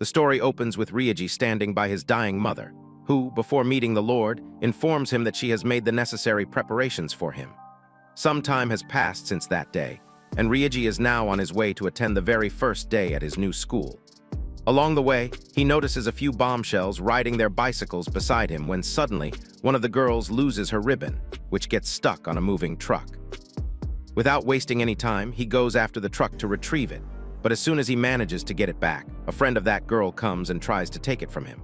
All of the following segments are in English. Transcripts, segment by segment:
The story opens with Ryuji standing by his dying mother, who, before meeting the Lord, informs him that she has made the necessary preparations for him. Some time has passed since that day, and Ryuji is now on his way to attend the very first day at his new school. Along the way, he notices a few bombshells riding their bicycles beside him when suddenly one of the girls loses her ribbon, which gets stuck on a moving truck. Without wasting any time, he goes after the truck to retrieve it, but as soon as he manages to get it back, a friend of that girl comes and tries to take it from him.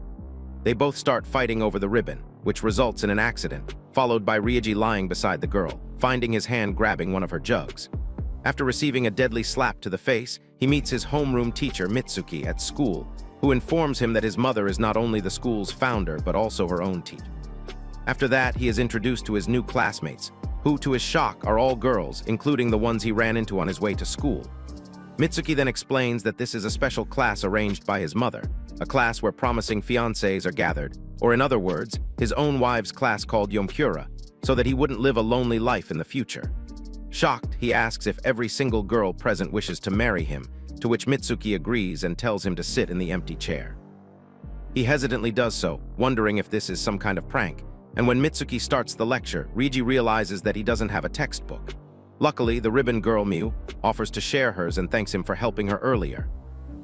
They both start fighting over the ribbon, which results in an accident, followed by Ryuji lying beside the girl, finding his hand grabbing one of her jugs. After receiving a deadly slap to the face, he meets his homeroom teacher Mitsuki at school, who informs him that his mother is not only the school's founder but also her own teacher. After that, he is introduced to his new classmates, who to his shock are all girls, including the ones he ran into on his way to school. Mitsuki then explains that this is a special class arranged by his mother, a class where promising fiancés are gathered, or in other words, his own wife's class called Yumura, so that he wouldn't live a lonely life in the future. Shocked, he asks if every single girl present wishes to marry him, to which Mitsuki agrees and tells him to sit in the empty chair. He hesitantly does so, wondering if this is some kind of prank, and when Mitsuki starts the lecture, Ryuji realizes that he doesn't have a textbook. Luckily, the ribbon girl Miu offers to share hers and thanks him for helping her earlier.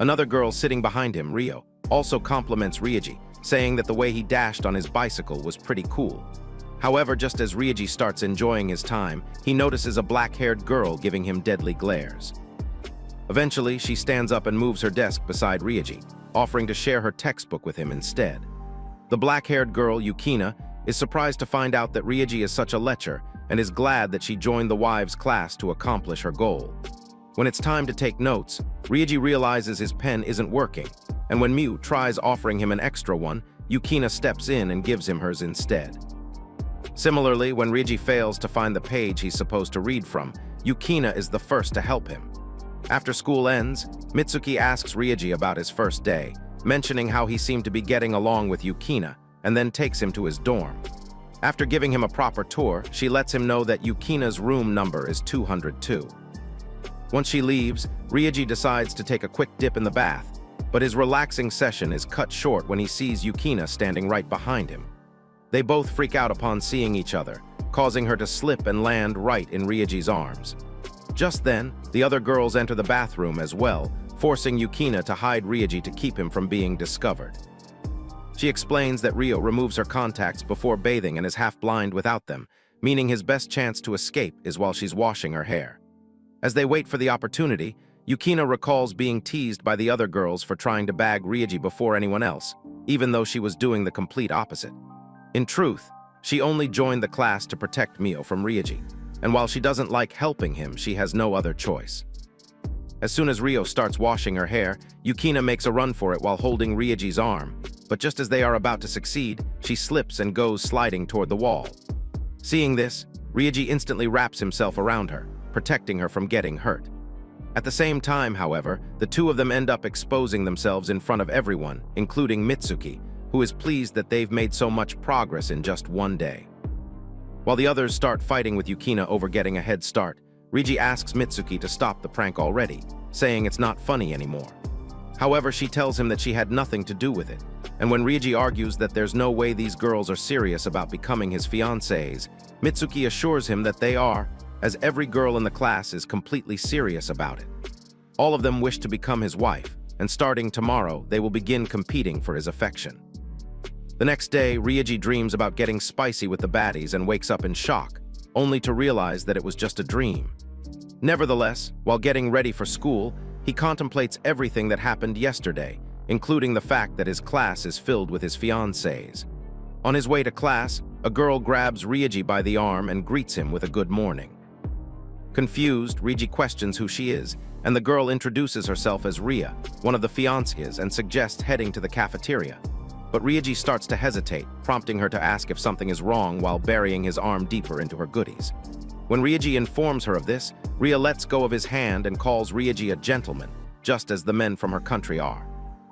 Another girl sitting behind him, Ryo, also compliments Ryuji, saying that the way he dashed on his bicycle was pretty cool. However, just as Ryuji starts enjoying his time, he notices a black-haired girl giving him deadly glares. Eventually, she stands up and moves her desk beside Ryuji, offering to share her textbook with him instead. The black-haired girl, Yukina, is surprised to find out that Ryuji is such a lecher and is glad that she joined the wives' class to accomplish her goal. When it's time to take notes, Ryuji realizes his pen isn't working, and when Miu tries offering him an extra one, Yukina steps in and gives him hers instead. Similarly, when Ryuji fails to find the page he's supposed to read from, Yukina is the first to help him. After school ends, Mitsuki asks Ryuji about his first day, mentioning how he seemed to be getting along with Yukina, and then takes him to his dorm. After giving him a proper tour, she lets him know that Yukina's room number is 202. Once she leaves, Ryuji decides to take a quick dip in the bath, but his relaxing session is cut short when he sees Yukina standing right behind him. They both freak out upon seeing each other, causing her to slip and land right in Ryuji's arms. Just then, the other girls enter the bathroom as well, forcing Yukina to hide Ryuji to keep him from being discovered. She explains that Ryo removes her contacts before bathing and is half-blind without them, meaning his best chance to escape is while she's washing her hair. As they wait for the opportunity, Yukina recalls being teased by the other girls for trying to bag Ryuji before anyone else, even though she was doing the complete opposite. In truth, she only joined the class to protect Mio from Ryuji, and while she doesn't like helping him, she has no other choice. As soon as Ryo starts washing her hair, Yukina makes a run for it while holding Ryuji's arm, but just as they are about to succeed, she slips and goes sliding toward the wall. Seeing this, Ryuji instantly wraps himself around her, protecting her from getting hurt. At the same time, however, the two of them end up exposing themselves in front of everyone, including Mitsuki, who is pleased that they've made so much progress in just one day. While the others start fighting with Yukina over getting a head start, Ryuji asks Mitsuki to stop the prank already, saying it's not funny anymore. However, she tells him that she had nothing to do with it, and when Ryuji argues that there's no way these girls are serious about becoming his fiancées, Mitsuki assures him that they are, as every girl in the class is completely serious about it. All of them wish to become his wife, and starting tomorrow, they will begin competing for his affection. The next day, Ryuji dreams about getting spicy with the baddies and wakes up in shock, only to realize that it was just a dream. Nevertheless, while getting ready for school, he contemplates everything that happened yesterday, including the fact that his class is filled with his fiancées. On his way to class, a girl grabs Ryuji by the arm and greets him with a good morning. Confused, Ryuji questions who she is, and the girl introduces herself as Ria, one of the fiancées, and suggests heading to the cafeteria. But Ryuji starts to hesitate, prompting her to ask if something is wrong while burying his arm deeper into her goodies. When Ryuji informs her of this, Ria lets go of his hand and calls Ryuji a gentleman, just as the men from her country are.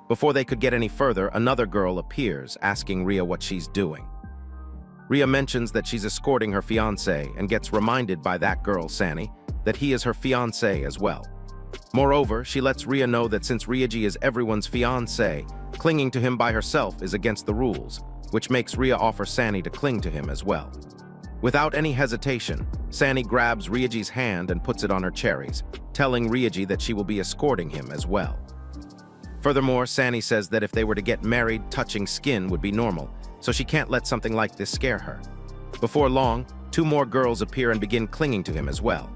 Before they could get any further, another girl appears, asking Ria what she's doing. Ria mentions that she's escorting her fiancé and gets reminded by that girl, Sani, that he is her fiancé as well. Moreover, she lets Ria know that since Ryoji is everyone's fiance, clinging to him by herself is against the rules, which makes Ria offer Sani to cling to him as well. Without any hesitation, Sani grabs Ryoji's hand and puts it on her cherries, telling Ryoji that she will be escorting him as well. Furthermore, Sani says that if they were to get married, touching skin would be normal, so she can't let something like this scare her. Before long, 2 more girls appear and begin clinging to him as well.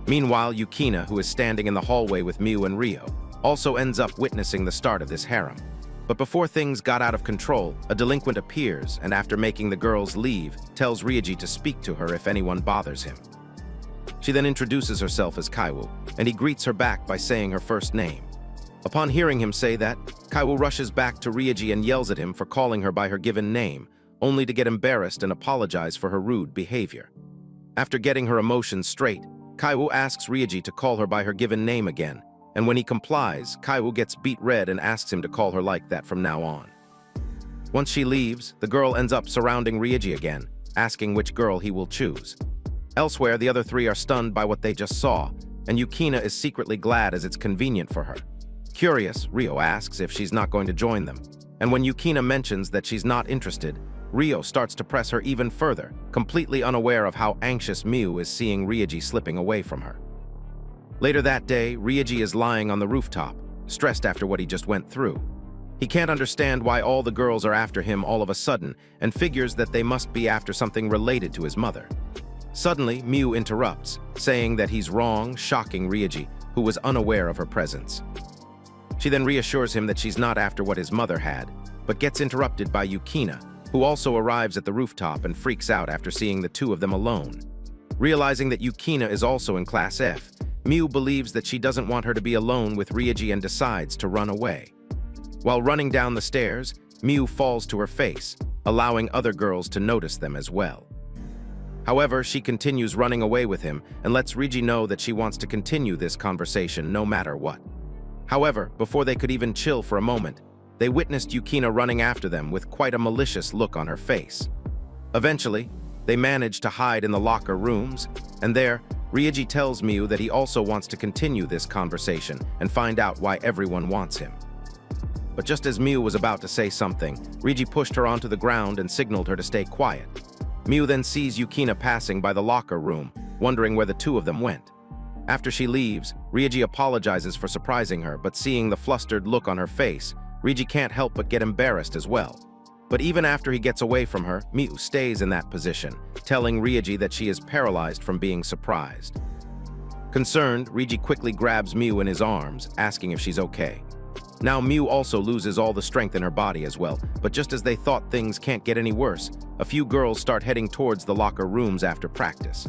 Meanwhile, Yukina, who is standing in the hallway with Miu and Ryo, also ends up witnessing the start of this harem. But before things got out of control, a delinquent appears and after making the girls leave, tells Ryoji to speak to her if anyone bothers him. She then introduces herself as Kaiwoo, and he greets her back by saying her first name. Upon hearing him say that, Kaiwoo rushes back to Ryoji and yells at him for calling her by her given name, only to get embarrassed and apologize for her rude behavior. After getting her emotions straight, Kaiwoo asks Ryoji to call her by her given name again, and when he complies, Kaiwoo gets beet red and asks him to call her like that from now on. Once she leaves, the girl ends up surrounding Ryoji again, asking which girl he will choose. Elsewhere, the other 3 are stunned by what they just saw, and Yukina is secretly glad as it's convenient for her. Curious, Ryo asks if she's not going to join them, and when Yukina mentions that she's not interested, Ryo starts to press her even further, completely unaware of how anxious Miu is seeing Ryoji slipping away from her. Later that day, Ryoji is lying on the rooftop, stressed after what he just went through. He can't understand why all the girls are after him all of a sudden and figures that they must be after something related to his mother. Suddenly, Miu interrupts, saying that he's wrong, shocking Ryoji, who was unaware of her presence. She then reassures him that she's not after what his mother had, but gets interrupted by Yukina, who also arrives at the rooftop and freaks out after seeing the 2 of them alone. Realizing that Yukina is also in Class F, Miu believes that she doesn't want her to be alone with Ryoji and decides to run away. While running down the stairs, Miu falls to her face, allowing other girls to notice them as well. However, she continues running away with him and lets Ryoji know that she wants to continue this conversation no matter what. However, before they could even chill for a moment, they witnessed Yukina running after them with quite a malicious look on her face. Eventually, they manage to hide in the locker rooms, and there, Ryoji tells Miu that he also wants to continue this conversation and find out why everyone wants him. But just as Miu was about to say something, Ryoji pushed her onto the ground and signaled her to stay quiet. Miu then sees Yukina passing by the locker room, wondering where the 2 of them went. After she leaves, Ryoji apologizes for surprising her, but seeing the flustered look on her face, Ryoji can't help but get embarrassed as well. But even after he gets away from her, Miu stays in that position, telling Ryoji that she is paralyzed from being surprised. Concerned, Ryoji quickly grabs Miu in his arms, asking if she's okay. Now Miu also loses all the strength in her body as well, but just as they thought things can't get any worse, a few girls start heading towards the locker rooms after practice.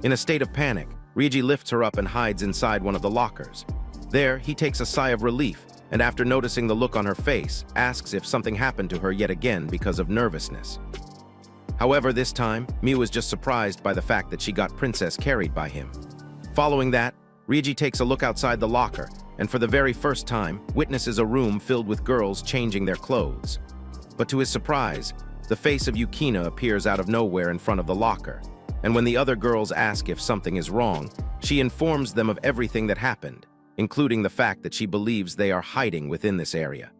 In a state of panic, Ryoji lifts her up and hides inside one of the lockers. There, he takes a sigh of relief, and after noticing the look on her face, asks if something happened to her yet again because of nervousness. However, this time, Miu is just surprised by the fact that she got Princess carried by him. Following that, Ryoji takes a look outside the locker, and for the very first time, witnesses a room filled with girls changing their clothes. But to his surprise, the face of Yukina appears out of nowhere in front of the locker, and when the other girls ask if something is wrong, she informs them of everything that happened, including the fact that she believes they are hiding within this area.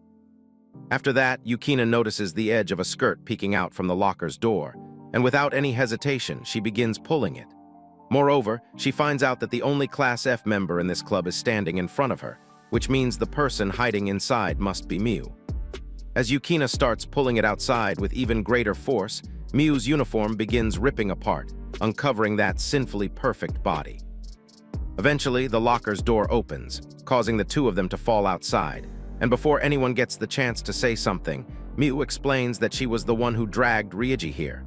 After that, Yukina notices the edge of a skirt peeking out from the locker's door, and without any hesitation, she begins pulling it. Moreover, she finds out that the only Class F member in this club is standing in front of her, which means the person hiding inside must be Miu. As Yukina starts pulling it outside with even greater force, Miu's uniform begins ripping apart, uncovering that sinfully perfect body. Eventually, the locker's door opens, causing the 2 of them to fall outside, and before anyone gets the chance to say something, Miu explains that she was the one who dragged Ryoji here.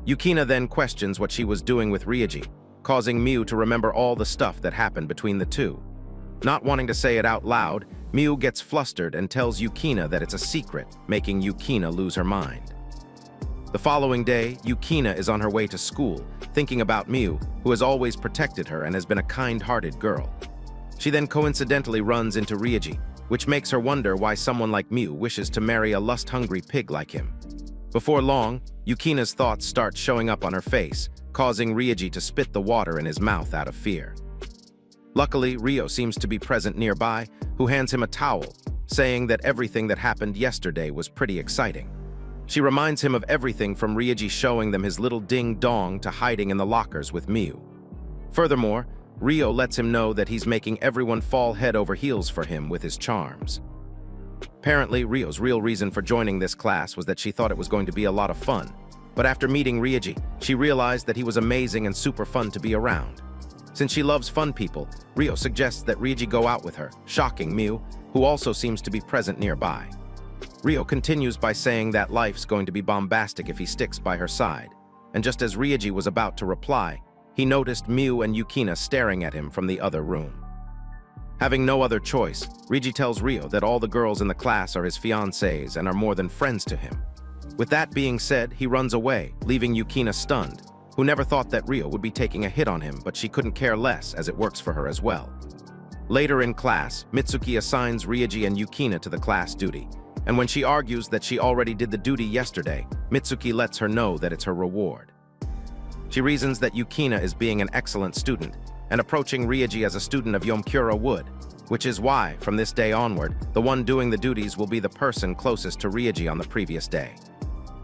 Yukina then questions what she was doing with Ryoji, causing Miu to remember all the stuff that happened between the 2. Not wanting to say it out loud, Miu gets flustered and tells Yukina that it's a secret, making Yukina lose her mind. The following day, Yukina is on her way to school, thinking about Miu, who has always protected her and has been a kind-hearted girl. She then coincidentally runs into Ryoji, which makes her wonder why someone like Miu wishes to marry a lust-hungry pig like him. Before long, Yukina's thoughts start showing up on her face, causing Ryoji to spit the water in his mouth out of fear. Luckily, Rio seems to be present nearby, who hands him a towel, saying that everything that happened yesterday was pretty exciting. She reminds him of everything from Ryuji showing them his little ding-dong to hiding in the lockers with Miu. Furthermore, Rio lets him know that he's making everyone fall head over heels for him with his charms. Apparently, Rio's real reason for joining this class was that she thought it was going to be a lot of fun. But after meeting Ryuji, she realized that he was amazing and super fun to be around. Since she loves fun people, Rio suggests that Ryuji go out with her, shocking Miu, who also seems to be present nearby. Rio continues by saying that life's going to be bombastic if he sticks by her side. And just as Ryuji was about to reply, he noticed Miu and Yukina staring at him from the other room. Having no other choice, Ryuji tells Rio that all the girls in the class are his fiancés and are more than friends to him. With that being said, he runs away, leaving Yukina stunned, who never thought that Rio would be taking a hit on him, but she couldn't care less as it works for her as well. Later in class, Mitsuki assigns Ryuji and Yukina to the class duty, and when she argues that she already did the duty yesterday, Mitsuki lets her know that it's her reward. She reasons that Yukina is being an excellent student and approaching Ryuji as a student of Yumura would, which is why, from this day onward, the one doing the duties will be the person closest to Ryuji on the previous day.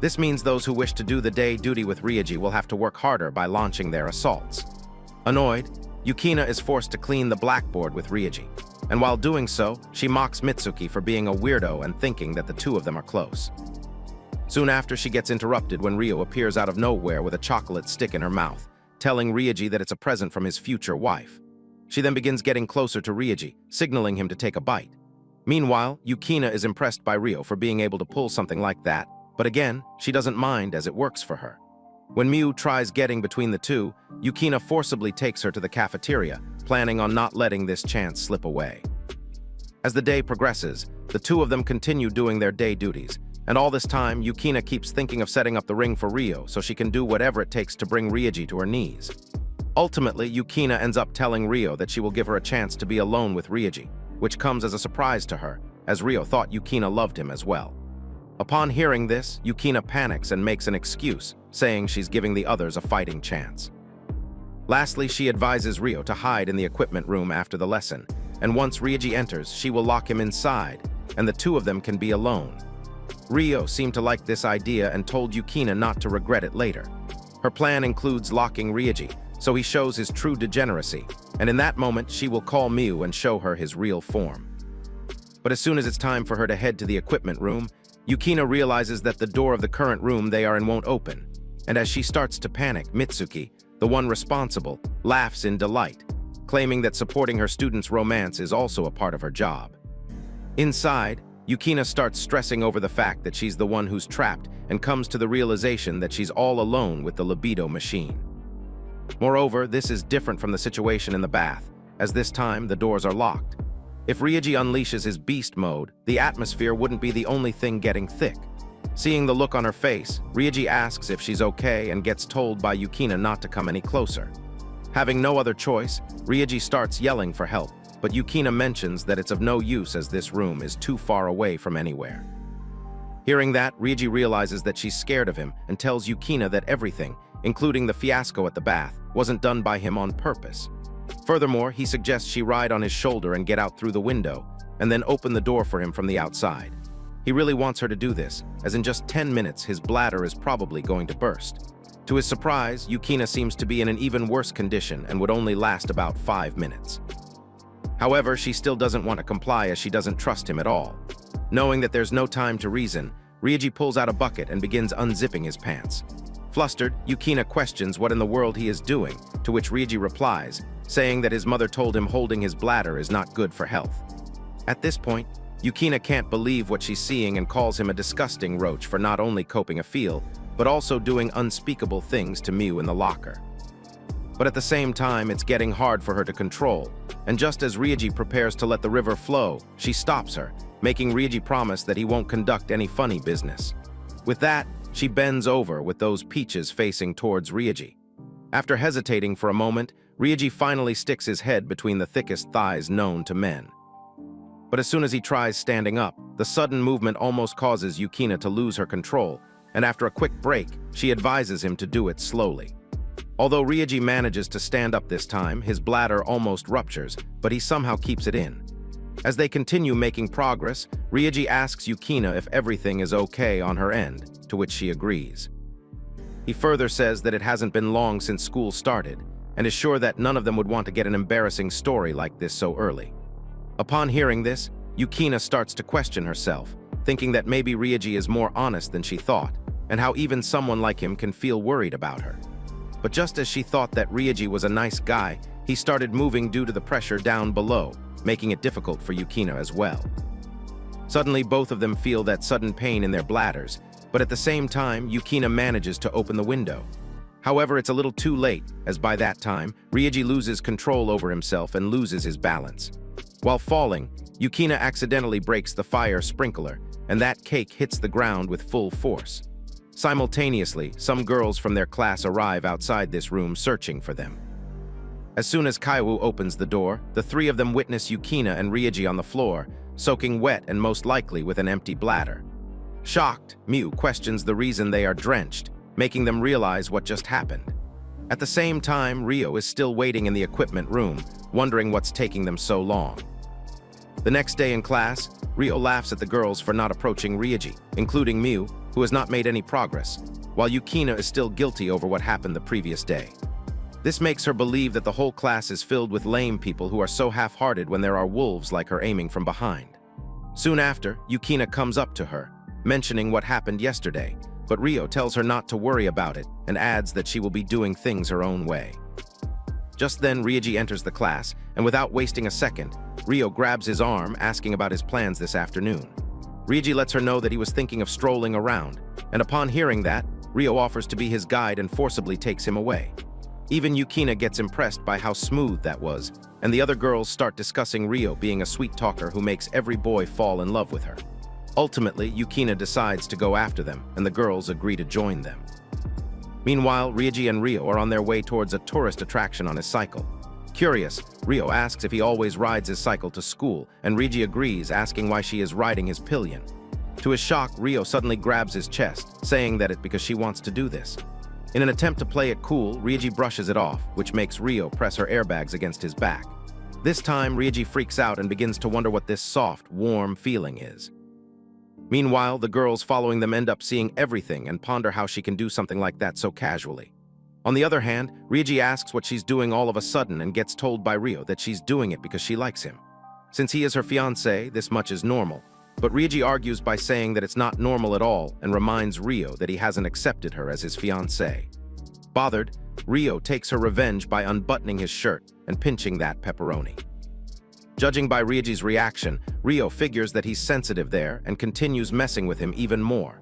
This means those who wish to do the day duty with Ryuji will have to work harder by launching their assaults. Annoyed, Yukina is forced to clean the blackboard with Ryuji, and while doing so, she mocks Mitsuki for being a weirdo and thinking that the two of them are close. Soon after, she gets interrupted when Rio appears out of nowhere with a chocolate stick in her mouth, telling Ryuji that it's a present from his future wife. She then begins getting closer to Ryuji, signaling him to take a bite. Meanwhile, Yukina is impressed by Rio for being able to pull something like that, but again, she doesn't mind as it works for her. When Miu tries getting between the two, Yukina forcibly takes her to the cafeteria, planning on not letting this chance slip away. As the day progresses, the two of them continue doing their day duties, and all this time, Yukina keeps thinking of setting up the ring for Rio so she can do whatever it takes to bring Ryuji to her knees. Ultimately, Yukina ends up telling Rio that she will give her a chance to be alone with Ryuji, which comes as a surprise to her, as Rio thought Yukina loved him as well. Upon hearing this, Yukina panics and makes an excuse, saying she's giving the others a fighting chance. Lastly, she advises Rio to hide in the equipment room after the lesson, and once Ryuji enters, she will lock him inside, and the two of them can be alone. Rio seemed to like this idea and told Yukina not to regret it later. Her plan includes locking Ryuji, so he shows his true degeneracy, and in that moment she will call Miu and show her his real form. But as soon as it's time for her to head to the equipment room, Yukina realizes that the door of the current room they are in won't open, and as she starts to panic, Mitsuki, the one responsible, laughs in delight, claiming that supporting her students' romance is also a part of her job. Inside, Yukina starts stressing over the fact that she's the one who's trapped and comes to the realization that she's all alone with the libido machine. Moreover, this is different from the situation in the bath, as this time the doors are locked. If Ryuji unleashes his beast mode, the atmosphere wouldn't be the only thing getting thick. Seeing the look on her face, Ryuji asks if she's okay and gets told by Yukina not to come any closer. Having no other choice, Ryuji starts yelling for help, but Yukina mentions that it's of no use as this room is too far away from anywhere. Hearing that, Ryuji realizes that she's scared of him and tells Yukina that everything, including the fiasco at the bath, wasn't done by him on purpose. Furthermore, he suggests she ride on his shoulder and get out through the window, and then open the door for him from the outside. He really wants her to do this, as in just 10 minutes his bladder is probably going to burst. To his surprise, Yukina seems to be in an even worse condition and would only last about 5 minutes. However, she still doesn't want to comply as she doesn't trust him at all. Knowing that there's no time to reason, Ryuji pulls out a bucket and begins unzipping his pants. Flustered, Yukina questions what in the world he is doing, to which Ryuji replies, saying that his mother told him holding his bladder is not good for health. At this point, Yukina can't believe what she's seeing and calls him a disgusting roach for not only coping a feel, but also doing unspeakable things to Miu in the locker. But at the same time, it's getting hard for her to control, and just as Ryuji prepares to let the river flow, she stops her, making Ryuji promise that he won't conduct any funny business. With that, she bends over with those peaches facing towards Ryuji. After hesitating for a moment, Ryuji finally sticks his head between the thickest thighs known to men. But as soon as he tries standing up, the sudden movement almost causes Yukina to lose her control, and after a quick break, she advises him to do it slowly. Although Ryoji manages to stand up this time, his bladder almost ruptures, but he somehow keeps it in. As they continue making progress, Ryoji asks Yukina if everything is okay on her end, to which she agrees. He further says that it hasn't been long since school started, and is sure that none of them would want to get an embarrassing story like this so early. Upon hearing this, Yukina starts to question herself, thinking that maybe Ryoji is more honest than she thought, and how even someone like him can feel worried about her. But just as she thought that Ryoji was a nice guy, he started moving due to the pressure down below, making it difficult for Yukina as well. Suddenly, both of them feel that sudden pain in their bladders, but at the same time, Yukina manages to open the window. However, it's a little too late, as by that time, Ryoji loses control over himself and loses his balance. While falling, Yukina accidentally breaks the fire sprinkler, and that cake hits the ground with full force. Simultaneously, some girls from their class arrive outside this room searching for them. As soon as Kaiwu opens the door, the three of them witness Yukina and Ryoji on the floor, soaking wet and most likely with an empty bladder. Shocked, Miu questions the reason they are drenched, making them realize what just happened. At the same time, Ryo is still waiting in the equipment room, wondering what's taking them so long. The next day in class, Ryo laughs at the girls for not approaching Ryoji, including Miu, who has not made any progress, while Yukina is still guilty over what happened the previous day. This makes her believe that the whole class is filled with lame people who are so half-hearted when there are wolves like her aiming from behind. Soon after, Yukina comes up to her, mentioning what happened yesterday, but Ryo tells her not to worry about it and adds that she will be doing things her own way. Just then, Ryoji enters the class, and without wasting a second, Ryo grabs his arm, asking about his plans this afternoon. Ryoji lets her know that he was thinking of strolling around, and upon hearing that, Ryo offers to be his guide and forcibly takes him away. Even Yukina gets impressed by how smooth that was, and the other girls start discussing Ryo being a sweet talker who makes every boy fall in love with her. Ultimately, Yukina decides to go after them, and the girls agree to join them. Meanwhile, Ryoji and Ryo are on their way towards a tourist attraction on his cycle. Curious, Ryo asks if he always rides his cycle to school, and Ryoji agrees, asking why she is riding his pillion. To his shock, Ryo suddenly grabs his chest, saying that it's because she wants to do this. In an attempt to play it cool, Ryoji brushes it off, which makes Ryo press her airbags against his back. This time, Ryoji freaks out and begins to wonder what this soft, warm feeling is. Meanwhile, the girls following them end up seeing everything and ponder how she can do something like that so casually. On the other hand, Ryoji asks what she's doing all of a sudden and gets told by Ryo that she's doing it because she likes him. Since he is her fiancé, this much is normal, but Ryoji argues by saying that it's not normal at all and reminds Ryo that he hasn't accepted her as his fiancé. Bothered, Ryo takes her revenge by unbuttoning his shirt and pinching that pepperoni. Judging by Ryoji's reaction, Ryo figures that he's sensitive there and continues messing with him even more.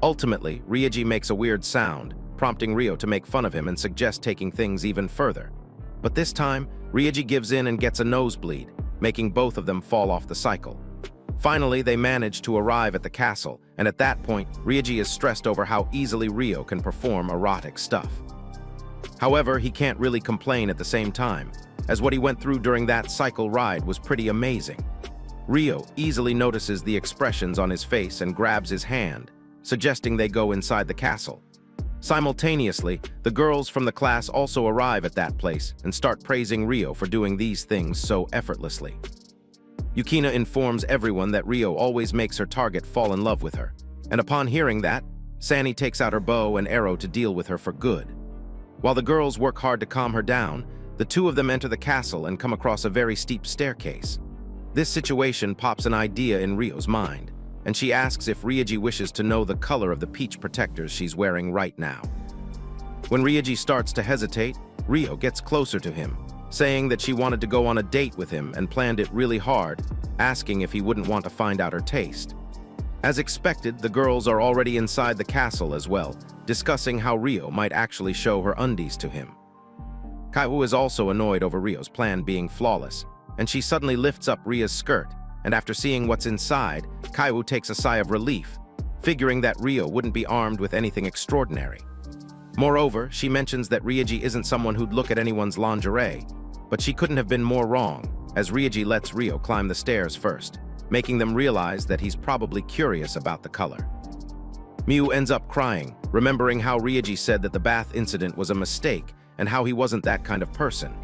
Ultimately, Ryoji makes a weird sound, prompting Ryo to make fun of him and suggest taking things even further. But this time, Ryoji gives in and gets a nosebleed, making both of them fall off the cycle. Finally, they manage to arrive at the castle, and at that point, Ryoji is stressed over how easily Ryo can perform erotic stuff. However, he can't really complain at the same time, as what he went through during that cycle ride was pretty amazing. Ryo easily notices the expressions on his face and grabs his hand, suggesting they go inside the castle. Simultaneously, the girls from the class also arrive at that place and start praising Ryo for doing these things so effortlessly. Yukina informs everyone that Ryo always makes her target fall in love with her, and upon hearing that, Sani takes out her bow and arrow to deal with her for good. While the girls work hard to calm her down, the two of them enter the castle and come across a very steep staircase. This situation pops an idea in Ryo's mind, and she asks if Ryoji wishes to know the color of the peach protectors she's wearing right now. When Ryoji starts to hesitate, Ryo gets closer to him, saying that she wanted to go on a date with him and planned it really hard, asking if he wouldn't want to find out her taste. As expected, the girls are already inside the castle as well, discussing how Ryo might actually show her undies to him. Kaiwu is also annoyed over Ryo's plan being flawless, and she suddenly lifts up Ryo's skirt, and after seeing what's inside, Kaiwu takes a sigh of relief, figuring that Ryo wouldn't be armed with anything extraordinary. Moreover, she mentions that Ryoji isn't someone who'd look at anyone's lingerie, but she couldn't have been more wrong, as Ryoji lets Ryo climb the stairs first, making them realize that he's probably curious about the color. Miu ends up crying, remembering how Ryoji said that the bath incident was a mistake and how he wasn't that kind of person.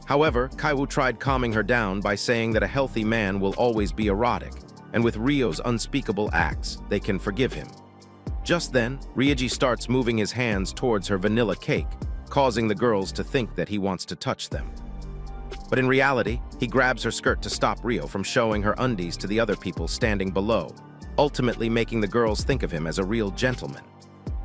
However, Kaiwoo tried calming her down by saying that a healthy man will always be erotic, and with Ryo's unspeakable acts, they can forgive him. Just then, Ryoji starts moving his hands towards her vanilla cake, causing the girls to think that he wants to touch them. But in reality, he grabs her skirt to stop Ryo from showing her undies to the other people standing below, ultimately making the girls think of him as a real gentleman.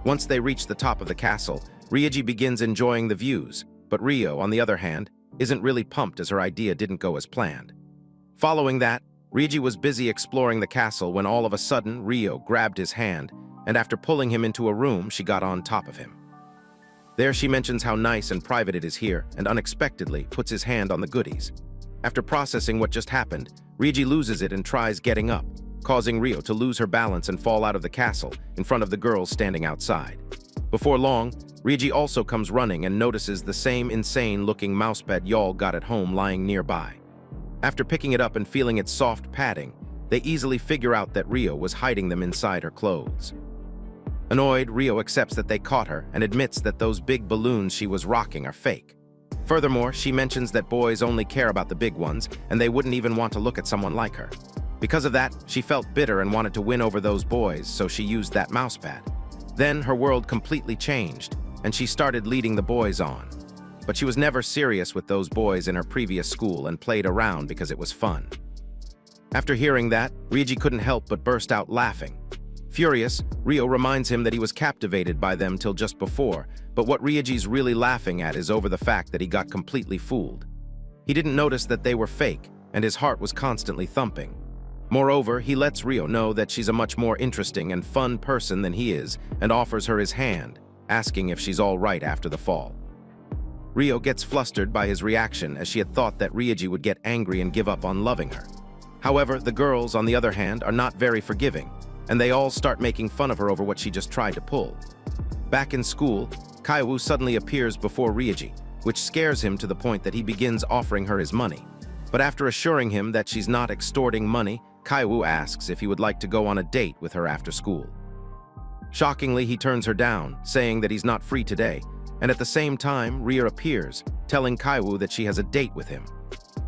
Once they reach the top of the castle, Ryoji begins enjoying the views, but Ryo, on the other hand, isn't really pumped as her idea didn't go as planned. Following that, Ryoji was busy exploring the castle when all of a sudden Ryo grabbed his hand, and after pulling him into a room, she got on top of him. There she mentions how nice and private it is here, and unexpectedly puts his hand on the goodies. After processing what just happened, Ryoji loses it and tries getting up, causing Ryo to lose her balance and fall out of the castle in front of the girls standing outside. Before long, Ryoji also comes running and notices the same insane-looking mousepad y'all got at home lying nearby. After picking it up and feeling its soft padding, they easily figure out that Ryo was hiding them inside her clothes. Annoyed, Ryo accepts that they caught her and admits that those big balloons she was rocking are fake. Furthermore, she mentions that boys only care about the big ones, and they wouldn't even want to look at someone like her. Because of that, she felt bitter and wanted to win over those boys, so she used that mousepad. Then her world completely changed, and she started leading the boys on. But she was never serious with those boys in her previous school and played around because it was fun. After hearing that, Ryoji couldn't help but burst out laughing. Furious, Ryo reminds him that he was captivated by them till just before, but what Ryoji's really laughing at is over the fact that he got completely fooled. He didn't notice that they were fake, and his heart was constantly thumping. Moreover, he lets Ryo know that she's a much more interesting and fun person than he is, and offers her his hand, asking if she's all right after the fall. Ryo gets flustered by his reaction, as she had thought that Ryoji would get angry and give up on loving her. However, the girls, on the other hand, are not very forgiving, and they all start making fun of her over what she just tried to pull. Back in school, Kaiwoo suddenly appears before Ryoji, which scares him to the point that he begins offering her his money. But after assuring him that she's not extorting money, Kaiwoo asks if he would like to go on a date with her after school. Shockingly, he turns her down, saying that he's not free today, and at the same time, Ryo appears, telling Kaiwoo that she has a date with him.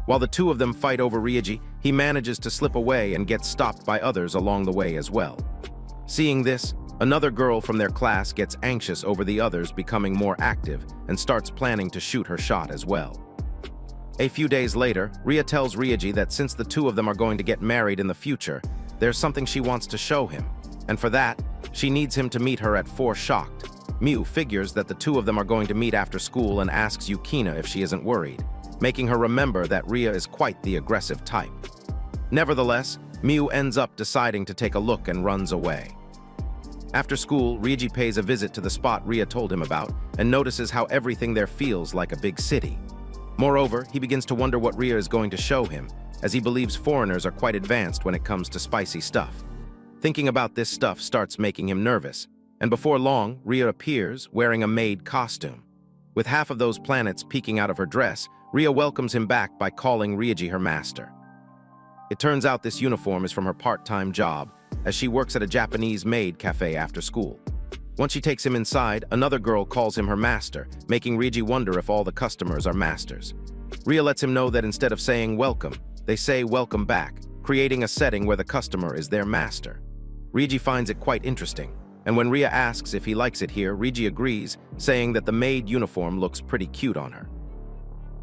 While the two of them fight over Ryoji, he manages to slip away and gets stopped by others along the way as well. Seeing this, another girl from their class gets anxious over the others becoming more active and starts planning to shoot her shot as well. A few days later, Ryo tells Ryoji that since the two of them are going to get married in the future, there's something she wants to show him, and for that, she needs him to meet her at 4 Shocked. Mew figures that the two of them are going to meet after school and asks Yukina if she isn't worried, making her remember that Ryo is quite the aggressive type. Nevertheless, Mew ends up deciding to take a look and runs away. After school, Ryoji pays a visit to the spot Ryo told him about and notices how everything there feels like a big city. Moreover, he begins to wonder what Ryo is going to show him, as he believes foreigners are quite advanced when it comes to spicy stuff. Thinking about this stuff starts making him nervous, and before long, Ryo appears wearing a Maid costume. With half of those planets peeking out of her dress, Ryo welcomes him back by calling Ryoji her master. It turns out this uniform is from her part-time job, as she works at a Japanese maid cafe after school. Once she takes him inside, another girl calls him her master, making Ryoji wonder if all the customers are masters. Ryo lets him know that instead of saying welcome, they say welcome back, creating a setting where the customer is their master. Ryoji finds it quite interesting, and when Ryo asks if he likes it here, Ryoji agrees, saying that the maid uniform looks pretty cute on her.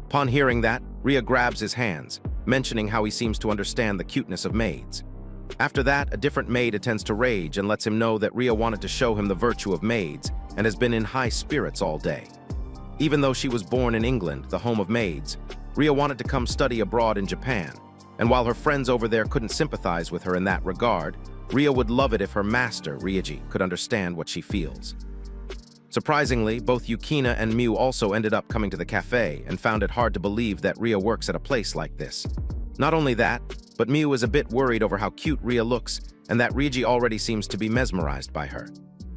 Upon hearing that, Ryo grabs his hands, mentioning how he seems to understand the cuteness of maids. After that, a different maid attends to rage and lets him know that Ryo wanted to show him the virtue of maids and has been in high spirits all day. Even though she was born in England, the home of maids, Ryo wanted to come study abroad in Japan, and while her friends over there couldn't sympathize with her in that regard, Ryo would love it if her master, Ryoji, could understand what she feels. Surprisingly, both Yukina and Mew also ended up coming to the cafe and found it hard to believe that Ryo works at a place like this. Not only that, but Mew is a bit worried over how cute Ryo looks and that Ryoji already seems to be mesmerized by her.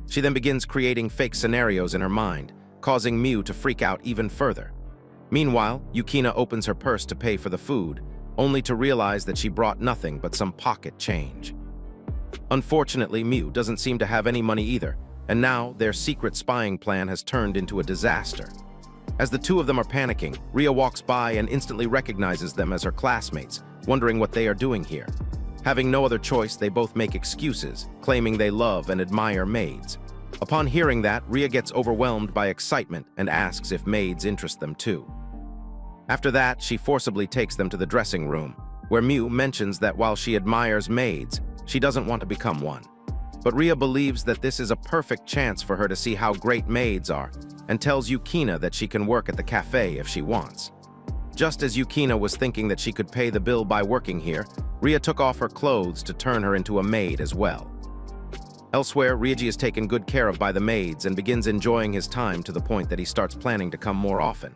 She then begins creating fake scenarios in her mind, causing Mew to freak out even further. Meanwhile, Yukina opens her purse to pay for the food, only to realize that she brought nothing but some pocket change. Unfortunately, Mew doesn't seem to have any money either, and now their secret spying plan has turned into a disaster. As the two of them are panicking, Ria walks by and instantly recognizes them as her classmates, wondering what they are doing here. Having no other choice, they both make excuses, claiming they love and admire maids. Upon hearing that, Ria gets overwhelmed by excitement and asks if maids interest them too. After that, she forcibly takes them to the dressing room, where Mew mentions that while she admires maids, she doesn't want to become one. But Ria believes that this is a perfect chance for her to see how great maids are, and tells Yukina that she can work at the cafe if she wants. Just as Yukina was thinking that she could pay the bill by working here, Ria took off her clothes to turn her into a maid as well. Elsewhere, Ryuji is taken good care of by the maids and begins enjoying his time to the point that he starts planning to come more often.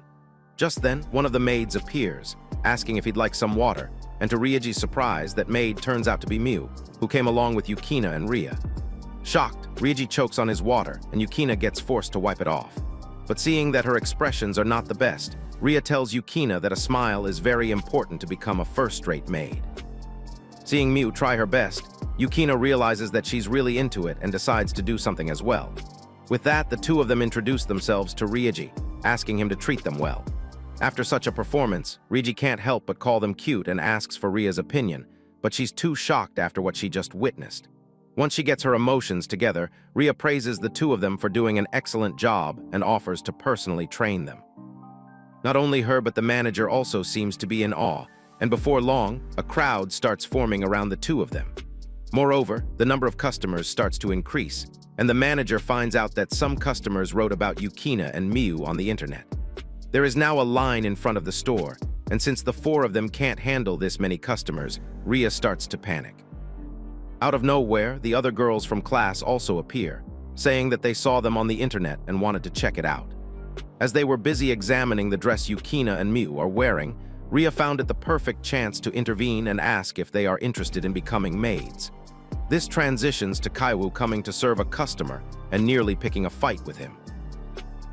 Just then, one of the maids appears, asking if he'd like some water, and to Ryuji's surprise, that maid turns out to be Mew, who came along with Yukina and Ria. Shocked, Ryuji chokes on his water, and Yukina gets forced to wipe it off. But seeing that her expressions are not the best, Ria tells Yukina that a smile is very important to become a first-rate maid. Seeing Mew try her best, Yukina realizes that she's really into it and decides to do something as well. With that, the two of them introduce themselves to Ryuji, asking him to treat them well. After such a performance, Ryuji can't help but call them cute and asks for Ria's opinion, but she's too shocked after what she just witnessed. Once she gets her emotions together, Ria praises the two of them for doing an excellent job and offers to personally train them. Not only her, but the manager also seems to be in awe, and before long, a crowd starts forming around the two of them. Moreover, the number of customers starts to increase, and the manager finds out that some customers wrote about Yukina and Mew on the internet. There is now a line in front of the store, and since the four of them can't handle this many customers, Ria starts to panic. Out of nowhere, the other girls from class also appear, saying that they saw them on the internet and wanted to check it out. As they were busy examining the dress Yukina and Mew are wearing, Ria found it the perfect chance to intervene and ask if they are interested in becoming maids. This transitions to Kaiwu coming to serve a customer and nearly picking a fight with him.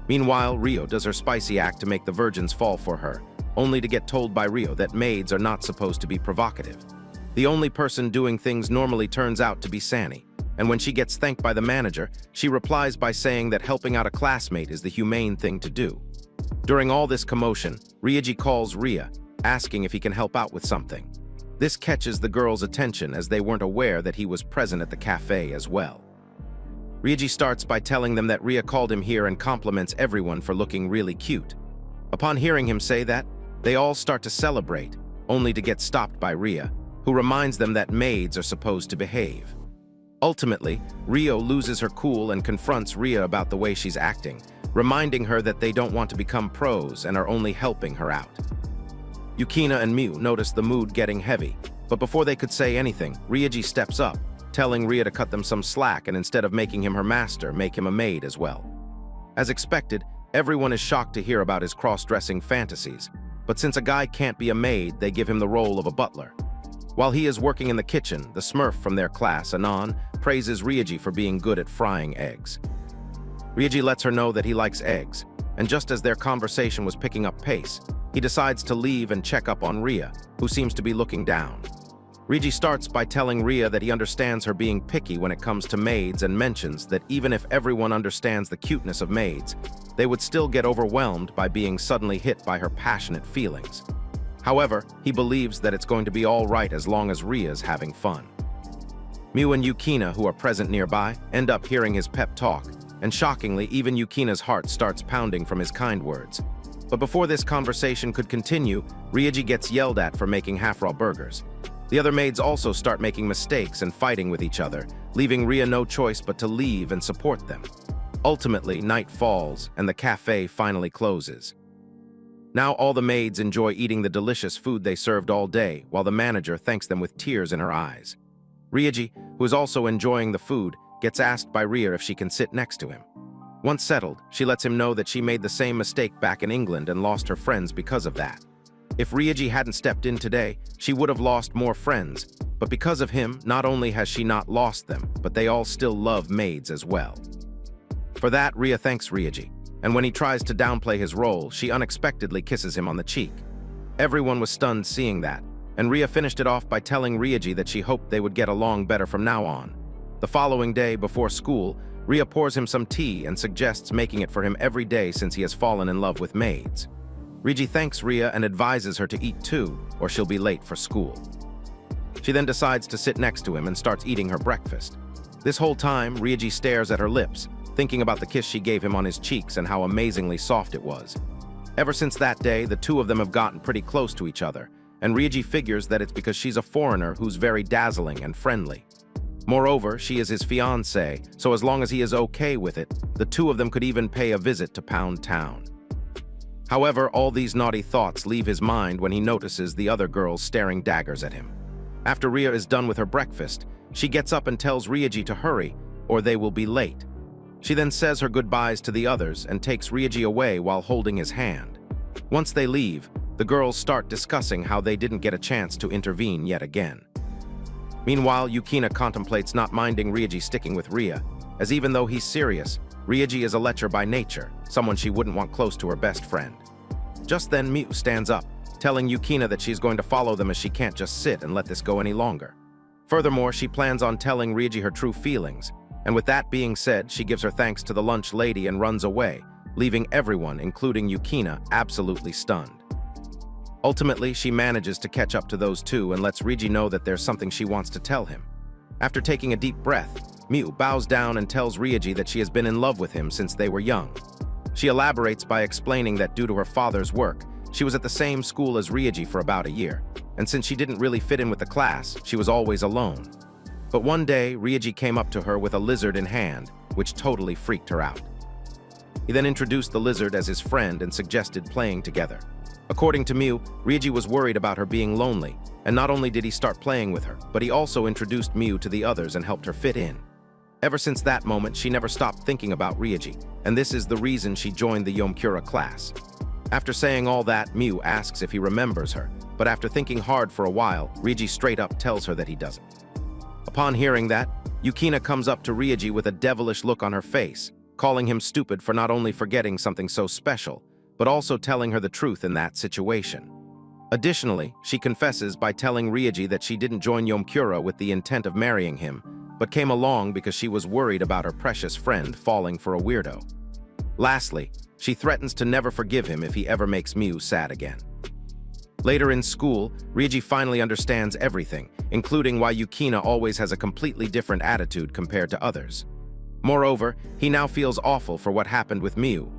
Meanwhile, Rio does her spicy act to make the virgins fall for her, only to get told by Rio that maids are not supposed to be provocative. The only person doing things normally turns out to be Sani, and when she gets thanked by the manager, she replies by saying that helping out a classmate is the humane thing to do. During all this commotion, Ryuji calls Ria, asking if he can help out with something. This catches the girls' attention as they weren't aware that he was present at the cafe as well. Ryuji starts by telling them that Ria called him here and compliments everyone for looking really cute. Upon hearing him say that, they all start to celebrate, only to get stopped by Ria, who reminds them that maids are supposed to behave. Ultimately, Rio loses her cool and confronts Ria about the way she's acting, reminding her that they don't want to become pros and are only helping her out. Yukina and Mew notice the mood getting heavy, but before they could say anything, Ryuji steps up, telling Ria to cut them some slack and instead of making him her master, make him a maid as well. As expected, everyone is shocked to hear about his cross-dressing fantasies, but since a guy can't be a maid, they give him the role of a butler. While he is working in the kitchen, the Smurf from their class, Anon, praises Ryuji for being good at frying eggs. Ryuji lets her know that he likes eggs, and just as their conversation was picking up pace, he decides to leave and check up on Ria, who seems to be looking down. Ryuji starts by telling Ria that he understands her being picky when it comes to maids and mentions that even if everyone understands the cuteness of maids, they would still get overwhelmed by being suddenly hit by her passionate feelings. However, he believes that it's going to be all right as long as Ria's having fun. Mew and Yukina, who are present nearby, end up hearing his pep talk, and shockingly, even Yukina's heart starts pounding from his kind words. But before this conversation could continue, Ryuji gets yelled at for making half-raw burgers. The other maids also start making mistakes and fighting with each other, leaving Ria no choice but to leave and support them. Ultimately, night falls, and the cafe finally closes. Now all the maids enjoy eating the delicious food they served all day, while the manager thanks them with tears in her eyes. Ryuji, who is also enjoying the food, gets asked by Ria if she can sit next to him. Once settled, she lets him know that she made the same mistake back in England and lost her friends because of that. If Ryuji hadn't stepped in today, she would have lost more friends, but because of him, not only has she not lost them, but they all still love maids as well. For that, Ria thanks Ryuji, and when he tries to downplay his role, she unexpectedly kisses him on the cheek. Everyone was stunned seeing that, and Ria finished it off by telling Ryuji that she hoped they would get along better from now on. The following day, before school, Ria pours him some tea and suggests making it for him every day since he has fallen in love with maids. Riji thanks Ria and advises her to eat too, or she'll be late for school. She then decides to sit next to him and starts eating her breakfast. This whole time, Riji stares at her lips, thinking about the kiss she gave him on his cheeks and how amazingly soft it was. Ever since that day, the two of them have gotten pretty close to each other, and Riji figures that it's because she's a foreigner who's very dazzling and friendly. Moreover, she is his fiance, so as long as he is okay with it, the two of them could even pay a visit to Pound Town. However, all these naughty thoughts leave his mind when he notices the other girls staring daggers at him. After Ria is done with her breakfast, she gets up and tells Riji to hurry, or they will be late. She then says her goodbyes to the others and takes Riji away while holding his hand. Once they leave, the girls start discussing how they didn't get a chance to intervene yet again. Meanwhile, Yukina contemplates not minding Riji sticking with Ria, as even though he's serious, Riji is a lecher by nature, someone she wouldn't want close to her best friend. Just then, Miu stands up, telling Yukina that she's going to follow them as she can't just sit and let this go any longer. Furthermore, she plans on telling Riji her true feelings, and with that being said, she gives her thanks to the lunch lady and runs away, leaving everyone, including Yukina, absolutely stunned. Ultimately, she manages to catch up to those two and lets Riji know that there's something she wants to tell him. After taking a deep breath, Miu bows down and tells Riji that she has been in love with him since they were young. She elaborates by explaining that due to her father's work, she was at the same school as Riji for about a year, and since she didn't really fit in with the class, she was always alone. But one day, Riji came up to her with a lizard in hand, which totally freaked her out. He then introduced the lizard as his friend and suggested playing together. According to Miu, Riji was worried about her being lonely, and not only did he start playing with her, but he also introduced Miu to the others and helped her fit in. Ever since that moment, she never stopped thinking about Riji, and this is the reason she joined the Yumura class. After saying all that, Miu asks if he remembers her, but after thinking hard for a while, Riji straight up tells her that he doesn't. Upon hearing that, Yukina comes up to Riji with a devilish look on her face, calling him stupid for not only forgetting something so special, but also telling her the truth in that situation. Additionally, she confesses by telling Riji that she didn't join Yumura with the intent of marrying him, but came along because she was worried about her precious friend falling for a weirdo. Lastly, she threatens to never forgive him if he ever makes Miu sad again. Later in school, Riji finally understands everything, including why Yukina always has a completely different attitude compared to others. Moreover, he now feels awful for what happened with Miu,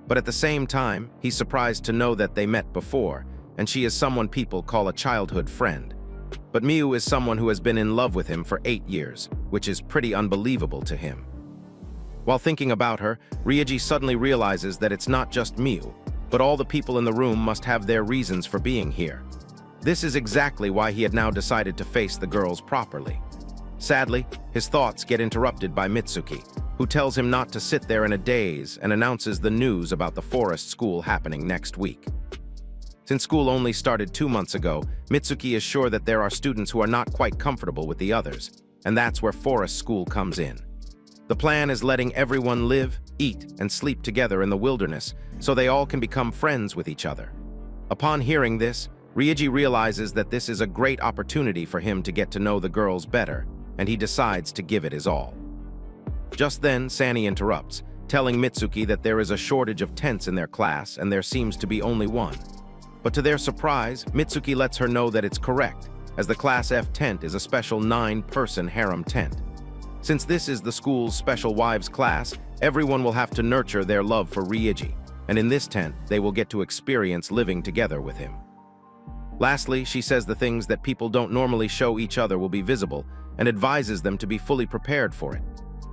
but at the same time, he's surprised to know that they met before, and she is someone people call a childhood friend. But Miu is someone who has been in love with him for 8 years, which is pretty unbelievable to him. While thinking about her, Riji suddenly realizes that it's not just Miu, but all the people in the room must have their reasons for being here. This is exactly why he had now decided to face the girls properly. Sadly, his thoughts get interrupted by Mitsuki, who tells him not to sit there in a daze and announces the news about the forest school happening next week. Since school only started 2 months ago, Mitsuki is sure that there are students who are not quite comfortable with the others, and that's where forest school comes in. The plan is letting everyone live, eat, and sleep together in the wilderness so they all can become friends with each other. Upon hearing this, Riji realizes that this is a great opportunity for him to get to know the girls better, and he decides to give it his all. Just then, Sani interrupts, telling Mitsuki that there is a shortage of tents in their class and there seems to be only one. But to their surprise, Mitsuki lets her know that it's correct, as the Class F tent is a special 9-person harem tent. Since this is the school's special wives class, everyone will have to nurture their love for Riji, and in this tent, they will get to experience living together with him. Lastly, she says the things that people don't normally show each other will be visible, and advises them to be fully prepared for it.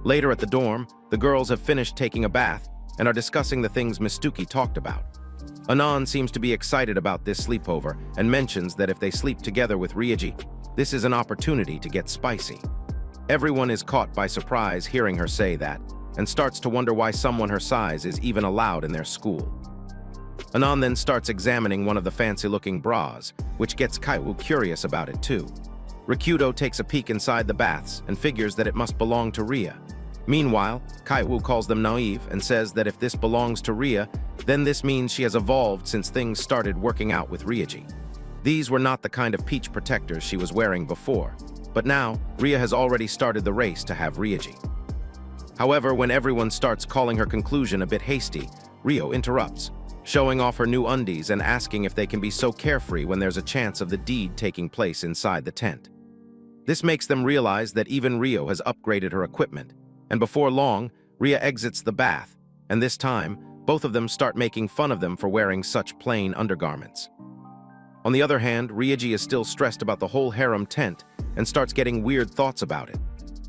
Later at the dorm, the girls have finished taking a bath and are discussing the things Mitsuki talked about. Anan seems to be excited about this sleepover and mentions that if they sleep together with Riji, this is an opportunity to get spicy. Everyone is caught by surprise hearing her say that, and starts to wonder why someone her size is even allowed in their school. Anan then starts examining one of the fancy-looking bras, which gets Kaiwu curious about it too. Rikudo takes a peek inside the baths and figures that it must belong to Ria. Meanwhile, Kaiwu calls them naive and says that if this belongs to Ria, then this means she has evolved since things started working out with Riji. These were not the kind of peach protectors she was wearing before. But now, Ria has already started the race to have Ryoji. However, when everyone starts calling her conclusion a bit hasty, Rio interrupts, showing off her new undies and asking if they can be so carefree when there's a chance of the deed taking place inside the tent. This makes them realize that even Rio has upgraded her equipment, and before long, Ria exits the bath, and this time, both of them start making fun of them for wearing such plain undergarments. On the other hand, Ryoji is still stressed about the whole harem tent and starts getting weird thoughts about it.